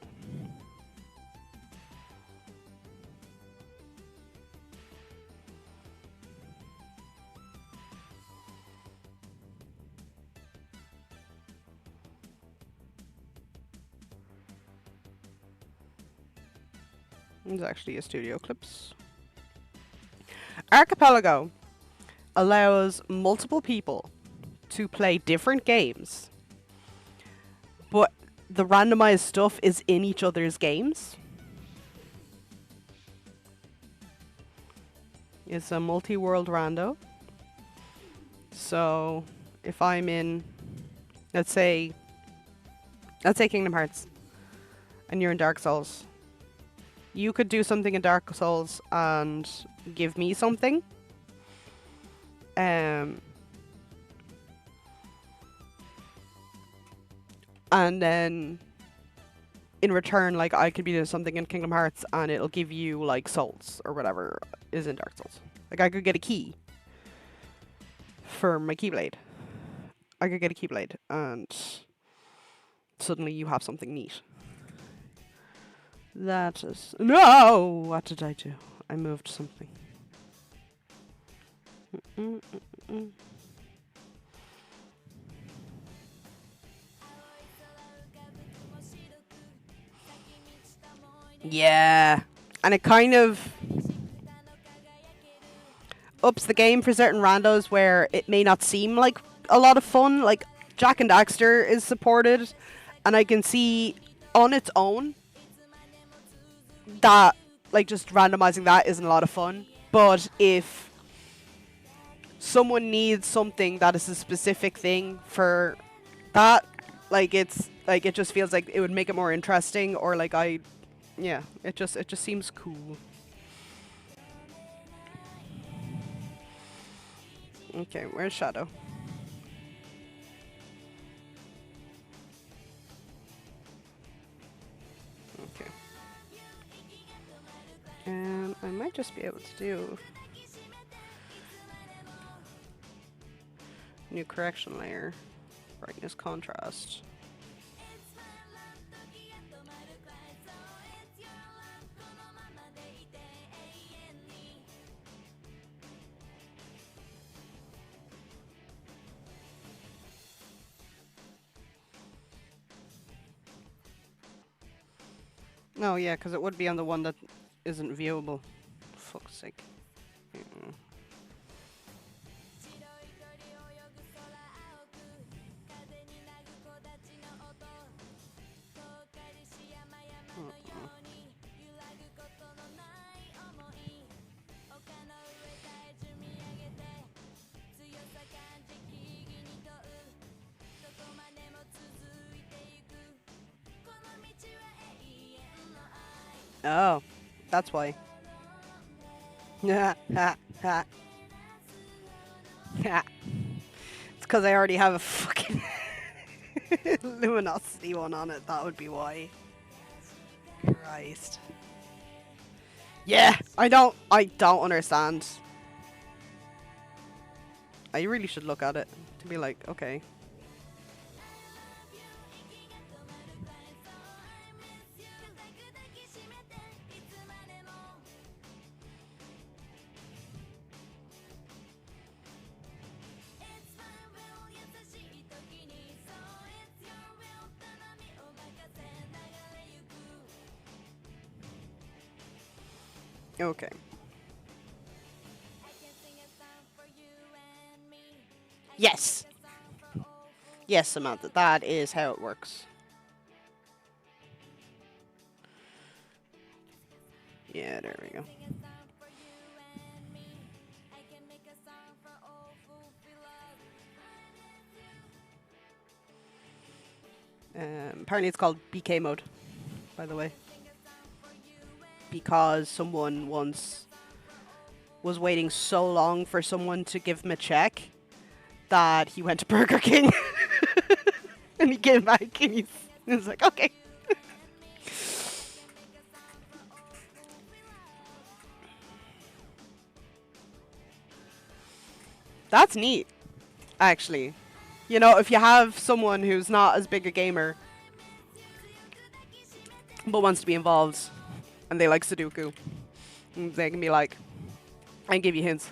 Speaker 1: It's actually a Studio Clips. Archipelago allows multiple people to play different games, but the randomized stuff is in each other's games. It's a multi-world rando. So if I'm in, let's say Kingdom Hearts, and you're in Dark Souls, you could do something in Dark Souls and give me something. And then in return, like, I could be doing something in Kingdom Hearts and it'll give you like souls or whatever is in Dark Souls. Like, I could get a key for my Keyblade. I could get a Keyblade and suddenly you have something neat. That is... No! What did I do? I moved something. Yeah. And it kind of ups the game for certain randos where it may not seem like a lot of fun. Like, Jak and Daxter is supported, and I can see on its own that, like, just randomizing that isn't a lot of fun. But if someone needs something that is a specific thing for that, like, it's like, it just feels like it would make it more interesting, or like, yeah, it just seems cool. Okay, where's Shadow? Okay. I might just be able to do new correction layer, brightness contrast. No, yeah, because it would be on the one that isn't viewable. Fuck's sake. Mm. Oh, that's why. Ha ha ha. Ha. It's because I already have a fucking luminosity one on it. That would be why. Christ. Yeah, I don't understand. I really should look at it to be like, okay. Okay. Yes. Yes, Samantha, that is how it works. Yeah, there we go. Apparently it's called BK mode, by the way. Because someone once was waiting so long for someone to give him a check that he went to Burger King. And he came back and he was like, okay. That's neat, actually. You know, if you have someone who's not as big a gamer but wants to be involved and they like Sudoku, they can be like, I can give you hints.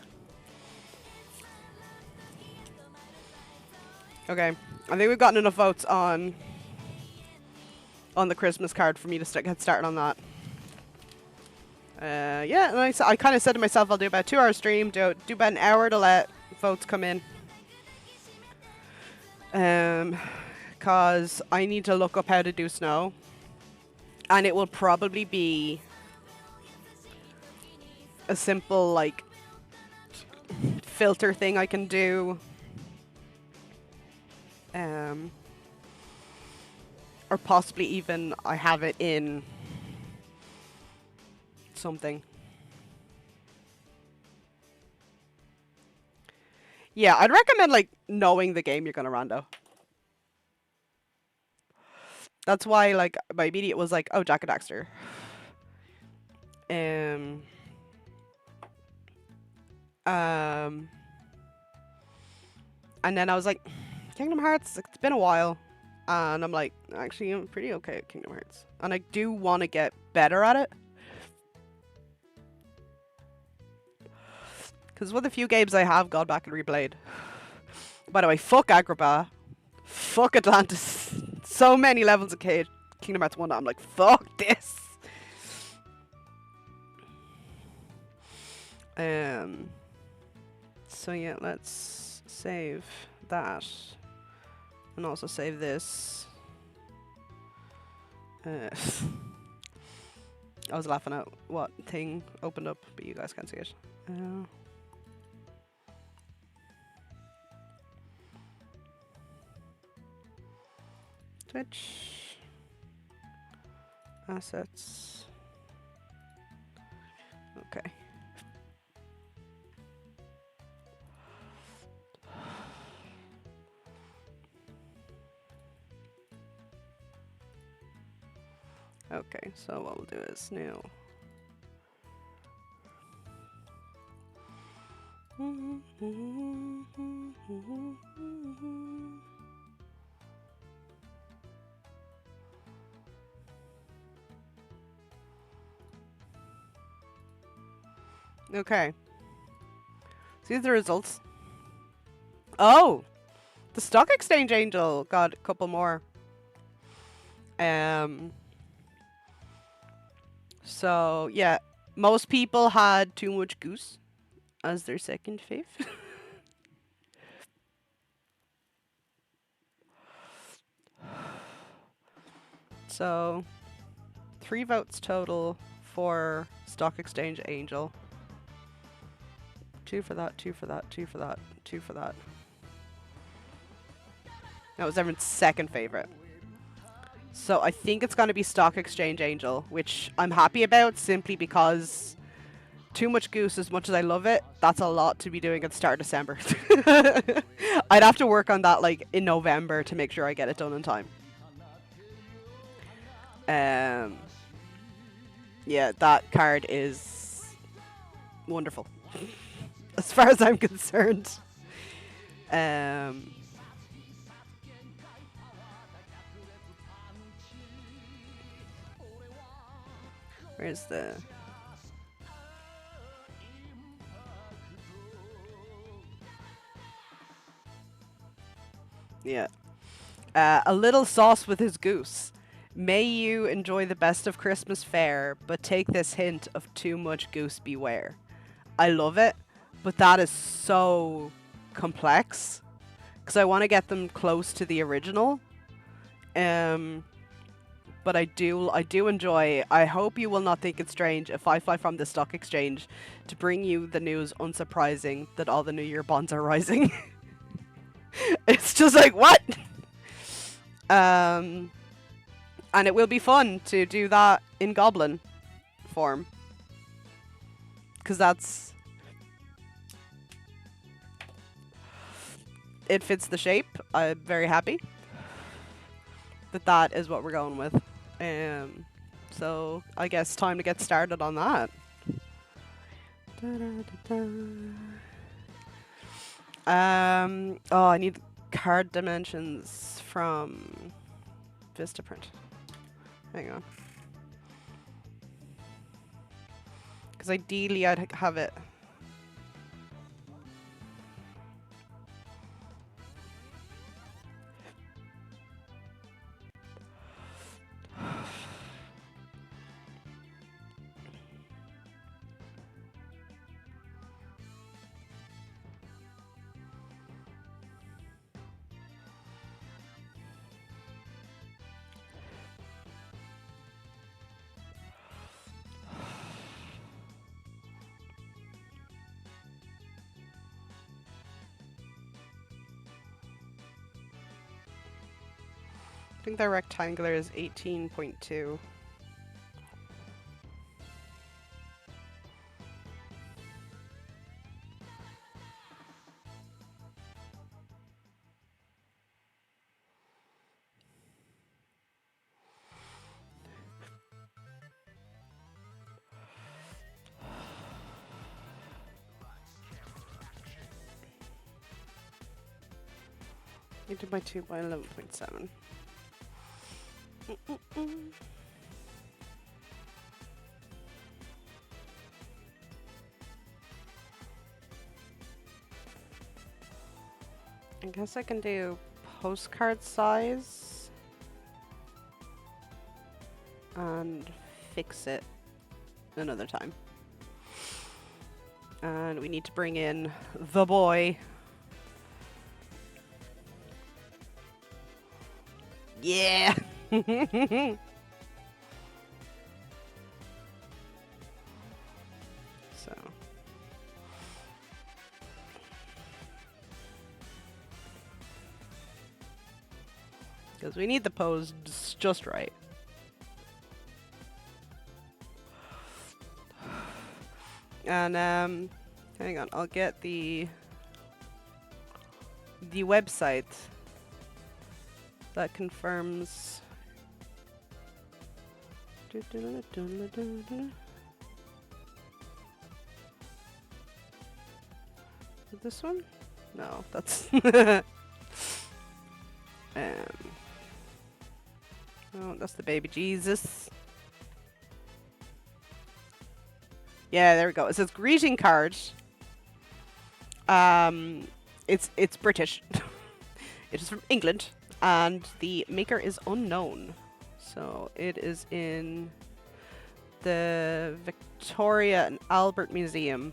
Speaker 1: Okay, I think we've gotten enough votes on the Christmas card for me to get started on that. Yeah, and I kind of said to myself, I'll do about a 2 hour stream, do about an hour to let votes come in. Cause I need to look up how to do snow, and it will probably be a simple like filter thing I can do. Or possibly even I have it in something. Yeah, I'd recommend like knowing the game you're gonna run though. That's why like my immediate was like, oh, Jack and Daxter. Um, and then I was like, Kingdom Hearts. It's been a while, and I'm like, actually, I'm pretty okay at Kingdom Hearts, and I do want to get better at it. Because one of the few games I have gone back and replayed. By the way, fuck Agrabah. Fuck Atlantis. So many levels of Kingdom Hearts 1 that I'm like, fuck this. So yeah, let's save that. And also save this. I was laughing at what thing opened up, but you guys can't see it. Twitch. Assets. Okay. Okay, so what we'll do is new. Okay. See the results. Oh! The Stock Exchange Angel got a couple more. So, yeah. Most people had Too Much Goose as their second fave. So, 3 votes total for Stock Exchange Angel. 2 for that, 2 for that, 2 for that, 2 for that. That was everyone's second favorite. So I think it's going to be Stock Exchange Angel, which I'm happy about simply because Too Much Goose, as much as I love it, that's a lot to be doing at the start of December. I'd have to work on that like in November to make sure I get it done in time. Yeah, that card is wonderful. As far as I'm concerned. Where's the... Yeah. A little sauce with his goose. May you enjoy the best of Christmas fare, but take this hint of too much goose beware. I love it, but that is so complex because I want to get them close to the original. But I do enjoy. I hope you will not think it strange if I fly from the stock exchange to bring you the news unsurprising that all the New Year bonds are rising. It's just like, what? And it will be fun to do that in goblin form. Because that's... It fits the shape. I'm very happy that is what we're going with. So I guess time to get started on that. Oh, I need card dimensions from Vistaprint. Hang on. Because ideally I'd have it. think the rectangular is 18.2. Into by 2 by 11.7. I guess I can do postcard size and fix it another time. And we need to bring in the boy. Yeah. So. Because we need the pose just right. And hang on, I'll get the website that confirms. Is it this one? No, that's oh, that's the baby Jesus. Yeah, there we go. It says greeting card. It's British. It is from England, and the maker is unknown. So it is in the Victoria and Albert Museum's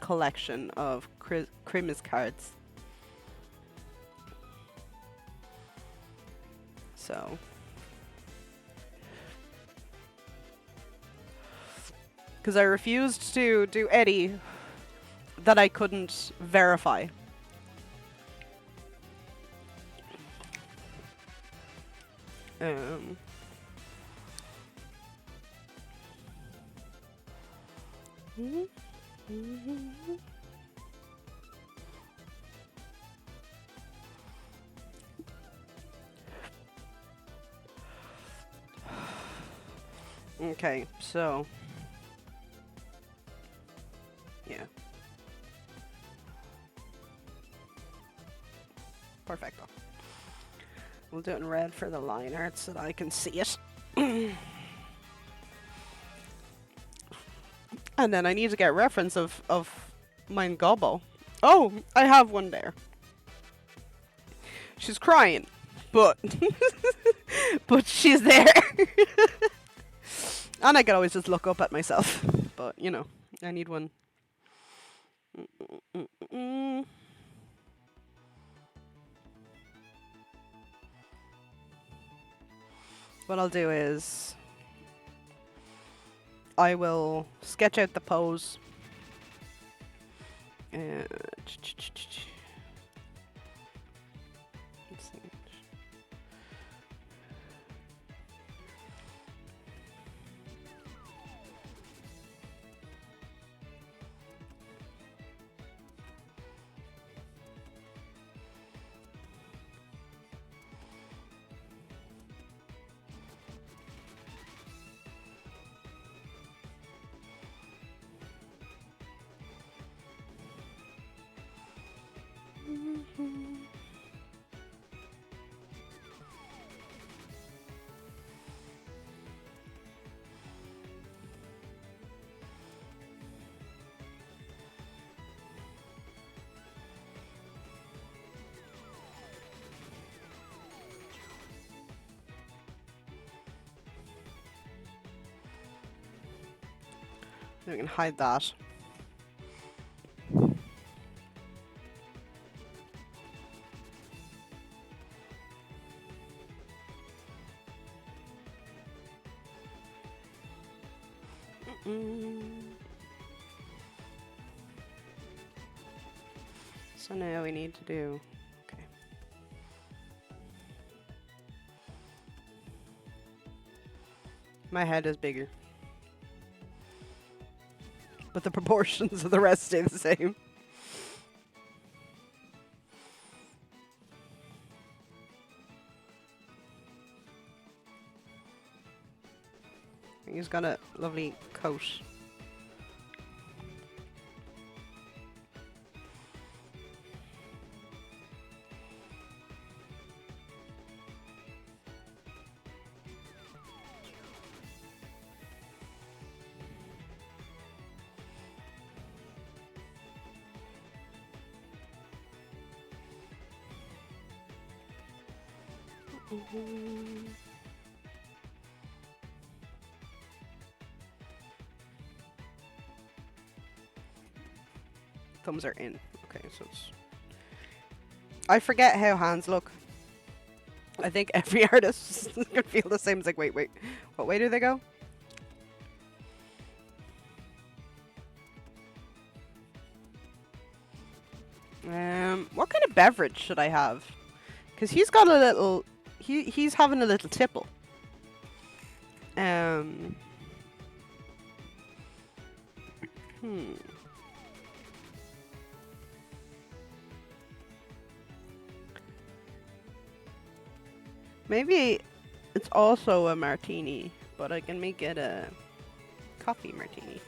Speaker 1: collection of Chrimbus cards. So. Because I refused to do Eddie that I couldn't verify. Okay, so yeah. Perfecto. We'll do it in red for the line art so that I can see it. And then I need to get reference of mein Gobbo. Oh, I have one there. She's crying, but but she's there. And I can always just look up at myself. But, you know, I need one. What I'll do is I will sketch out the pose. Let's see. We can hide that. So now we need to do, okay. My head is bigger. But the proportions of the rest stay the same. He's got a lovely coat. Thumbs are in. Okay, so it's... I forget how hands look. I think every artist can feel the same. It's like, wait. What way do they go? What kind of beverage should I have? Because he's got a little... He's having a little tipple. Maybe it's also a martini, but I can make it a coffee martini.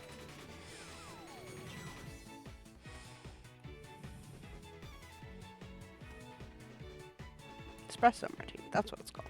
Speaker 1: Espresso martini, that's what it's called.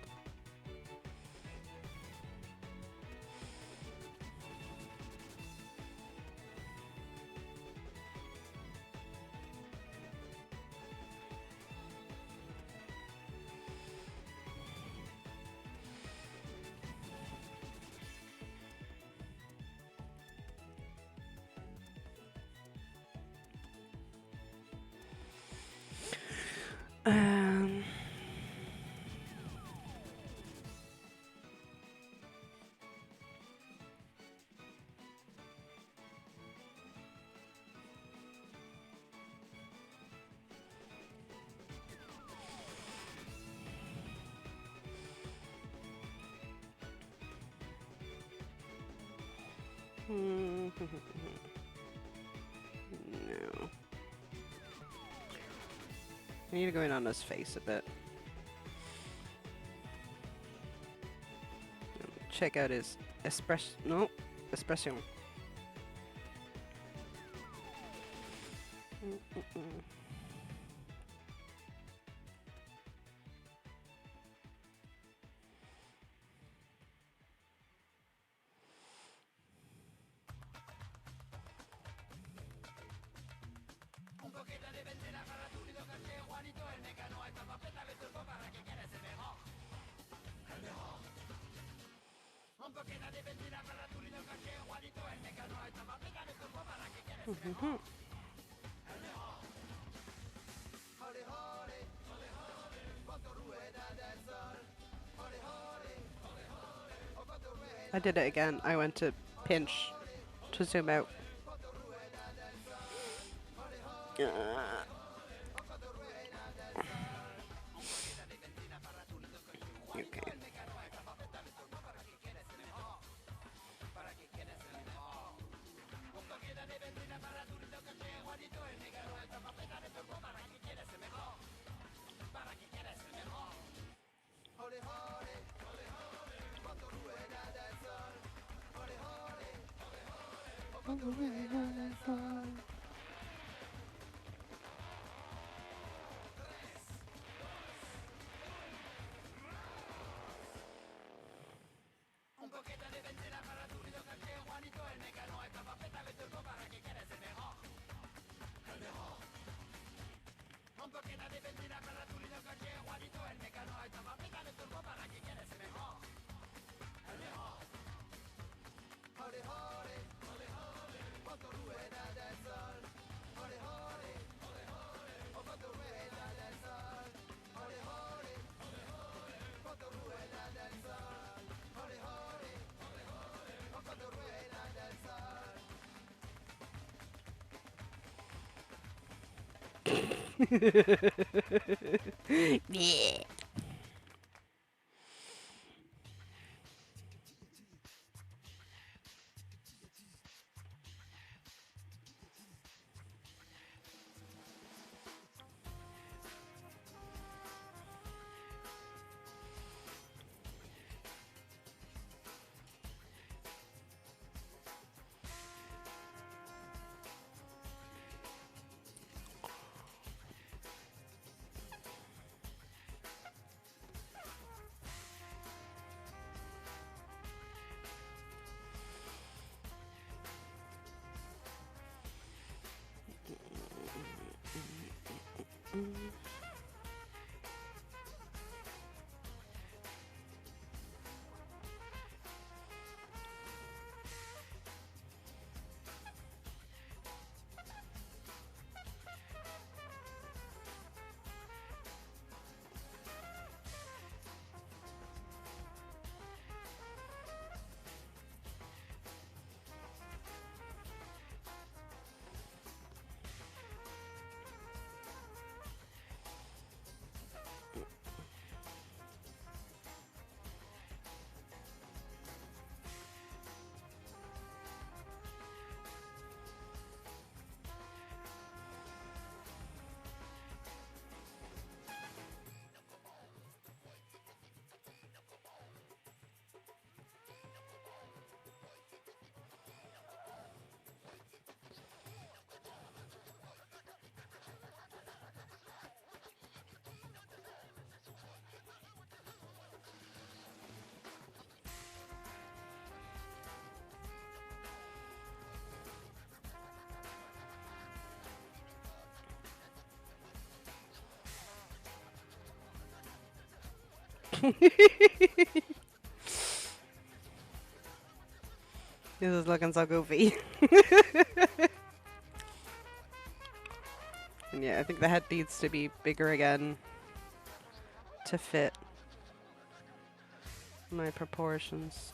Speaker 1: No. I need to go in on his face a bit. Check out his expression. I did it again. I went to pinch to zoom out. Okay. Yeah. This is looking so goofy. And yeah, I think the head needs to be bigger again to fit my proportions.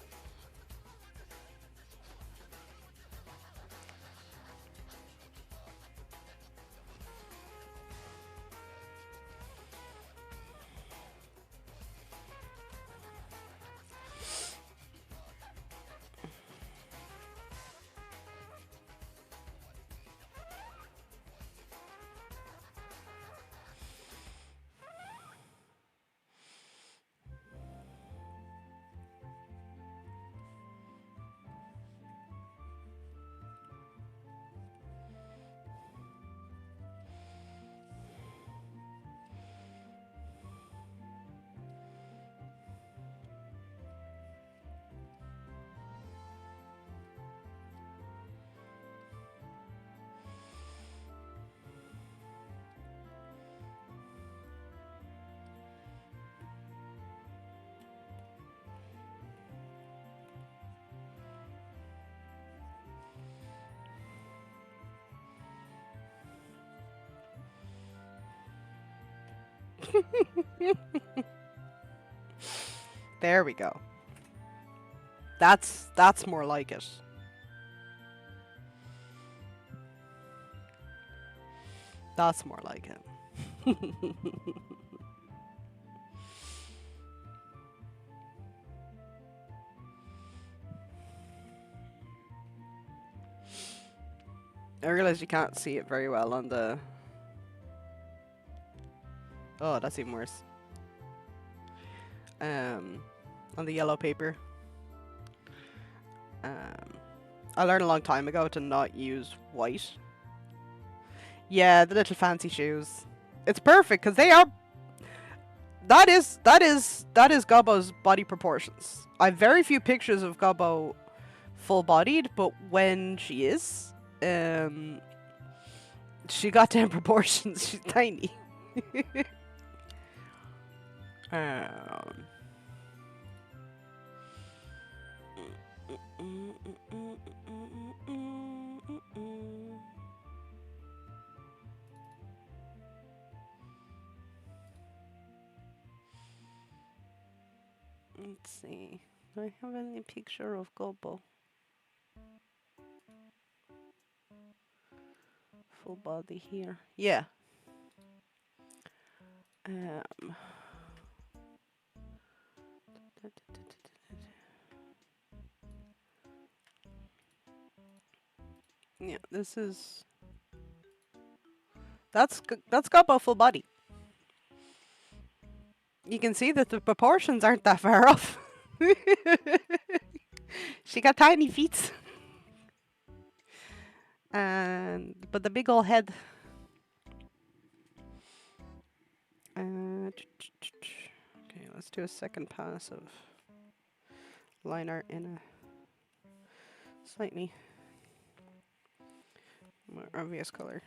Speaker 1: There we go. That's more like it. That's more like it. I realize you can't see it very well on the... Oh, that's even worse. On the yellow paper. I learned a long time ago to not use white. Yeah, the little fancy shoes. It's perfect because they are... That is Gobbo's body proportions. I have very few pictures of Gobbo full-bodied, but when she is, she got down proportions. She's tiny. um, Let's see. Do I have any picture of Gobbo? Full body here. Yeah. Yeah, this is... That's Gobbo full body. You can see that the proportions aren't that far off. She got tiny feet. But the big old head. Okay, let's do a second pass of line art in a slightly more obvious color.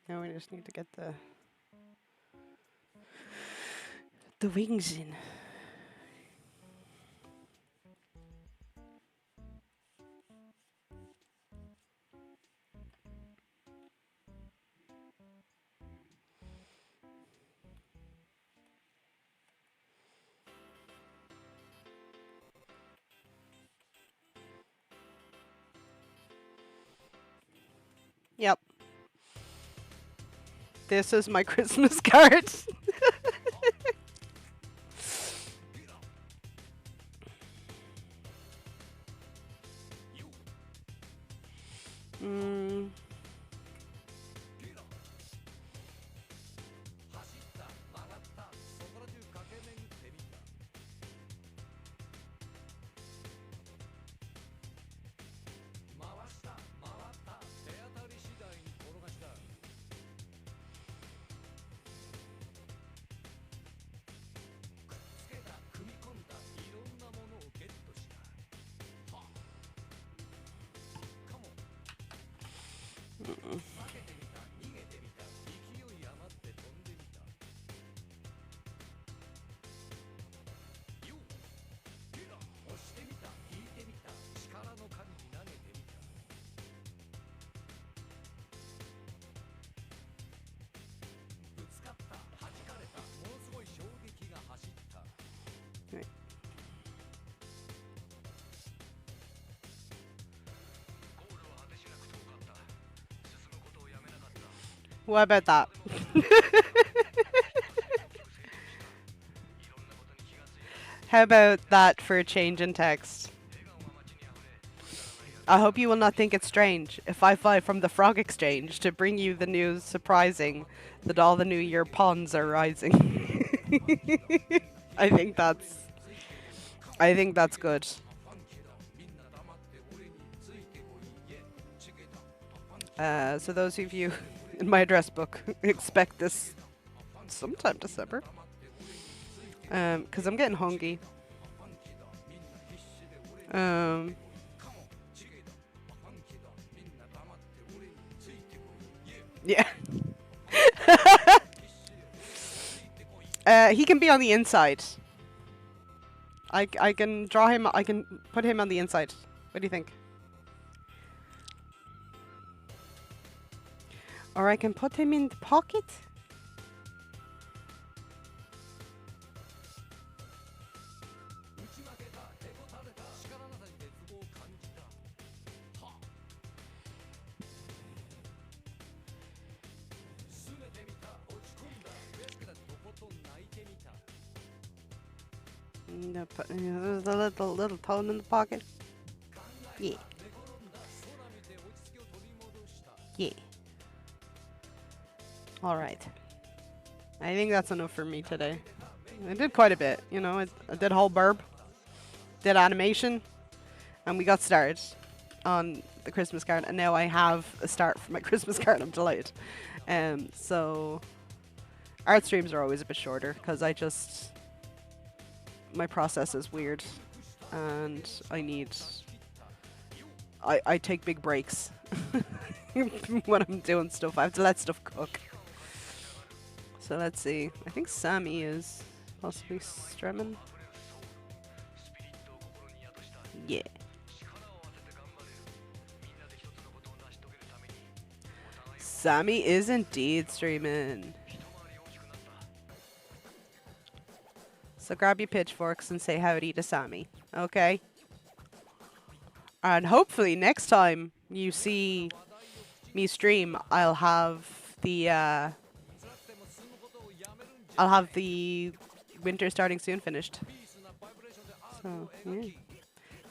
Speaker 1: Now we just need to get the wings in. Yep. This is my Christmas card. mm. What about that? How about that for a change in text? I hope you will not think it strange if I fly from the Frog Exchange to bring you the news surprising that all the New Year ponds are rising. I think that's good. So those of you in my address book expect this sometime December. 'Cause I'm getting hungry. Yeah. He can be on the inside. I can draw him. I can put him on the inside. What do you think? Or I can put him in the pocket. No, there's a little tone in the pocket. Yeah. Yeah. All right. I think that's enough for me today. I did quite a bit, you know. I did whole burb, did animation, and we got started on the Christmas card. And now I have a start for my Christmas card. I'm delighted. So art streams are always a bit shorter because my process is weird, and I take big breaks when I'm doing stuff. I have to let stuff cook. So let's see. I think Sammy is possibly streaming. Yeah. Sammy is indeed streaming. So grab your pitchforks and say howdy to Sammy, okay? And hopefully next time you see me stream, I'll have the winter starting soon finished. So yeah.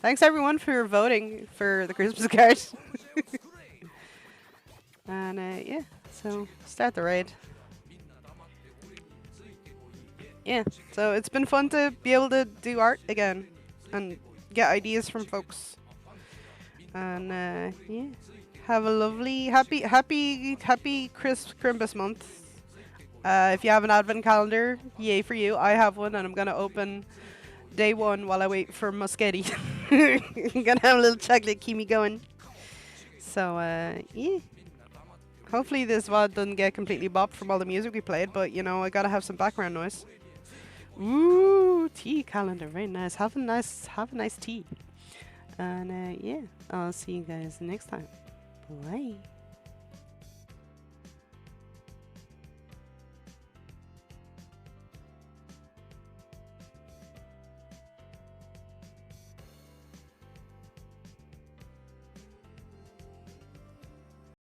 Speaker 1: Thanks everyone for voting for the Christmas card. And yeah, so start the raid. Yeah, so it's been fun to be able to do art again and get ideas from folks. And yeah, have a lovely, happy Chrimbus month. If you have an advent calendar, yay for you. I have one, and I'm gonna open day one while I wait for Muschetti. I'm gonna have a little chocolate, keep me going. So yeah, Hopefully this VOD doesn't get completely bopped from all the music we played, but you know, I gotta have some background noise. Ooh, tea calendar, very nice. Have a nice tea. And yeah, I'll see you guys next time. Bye.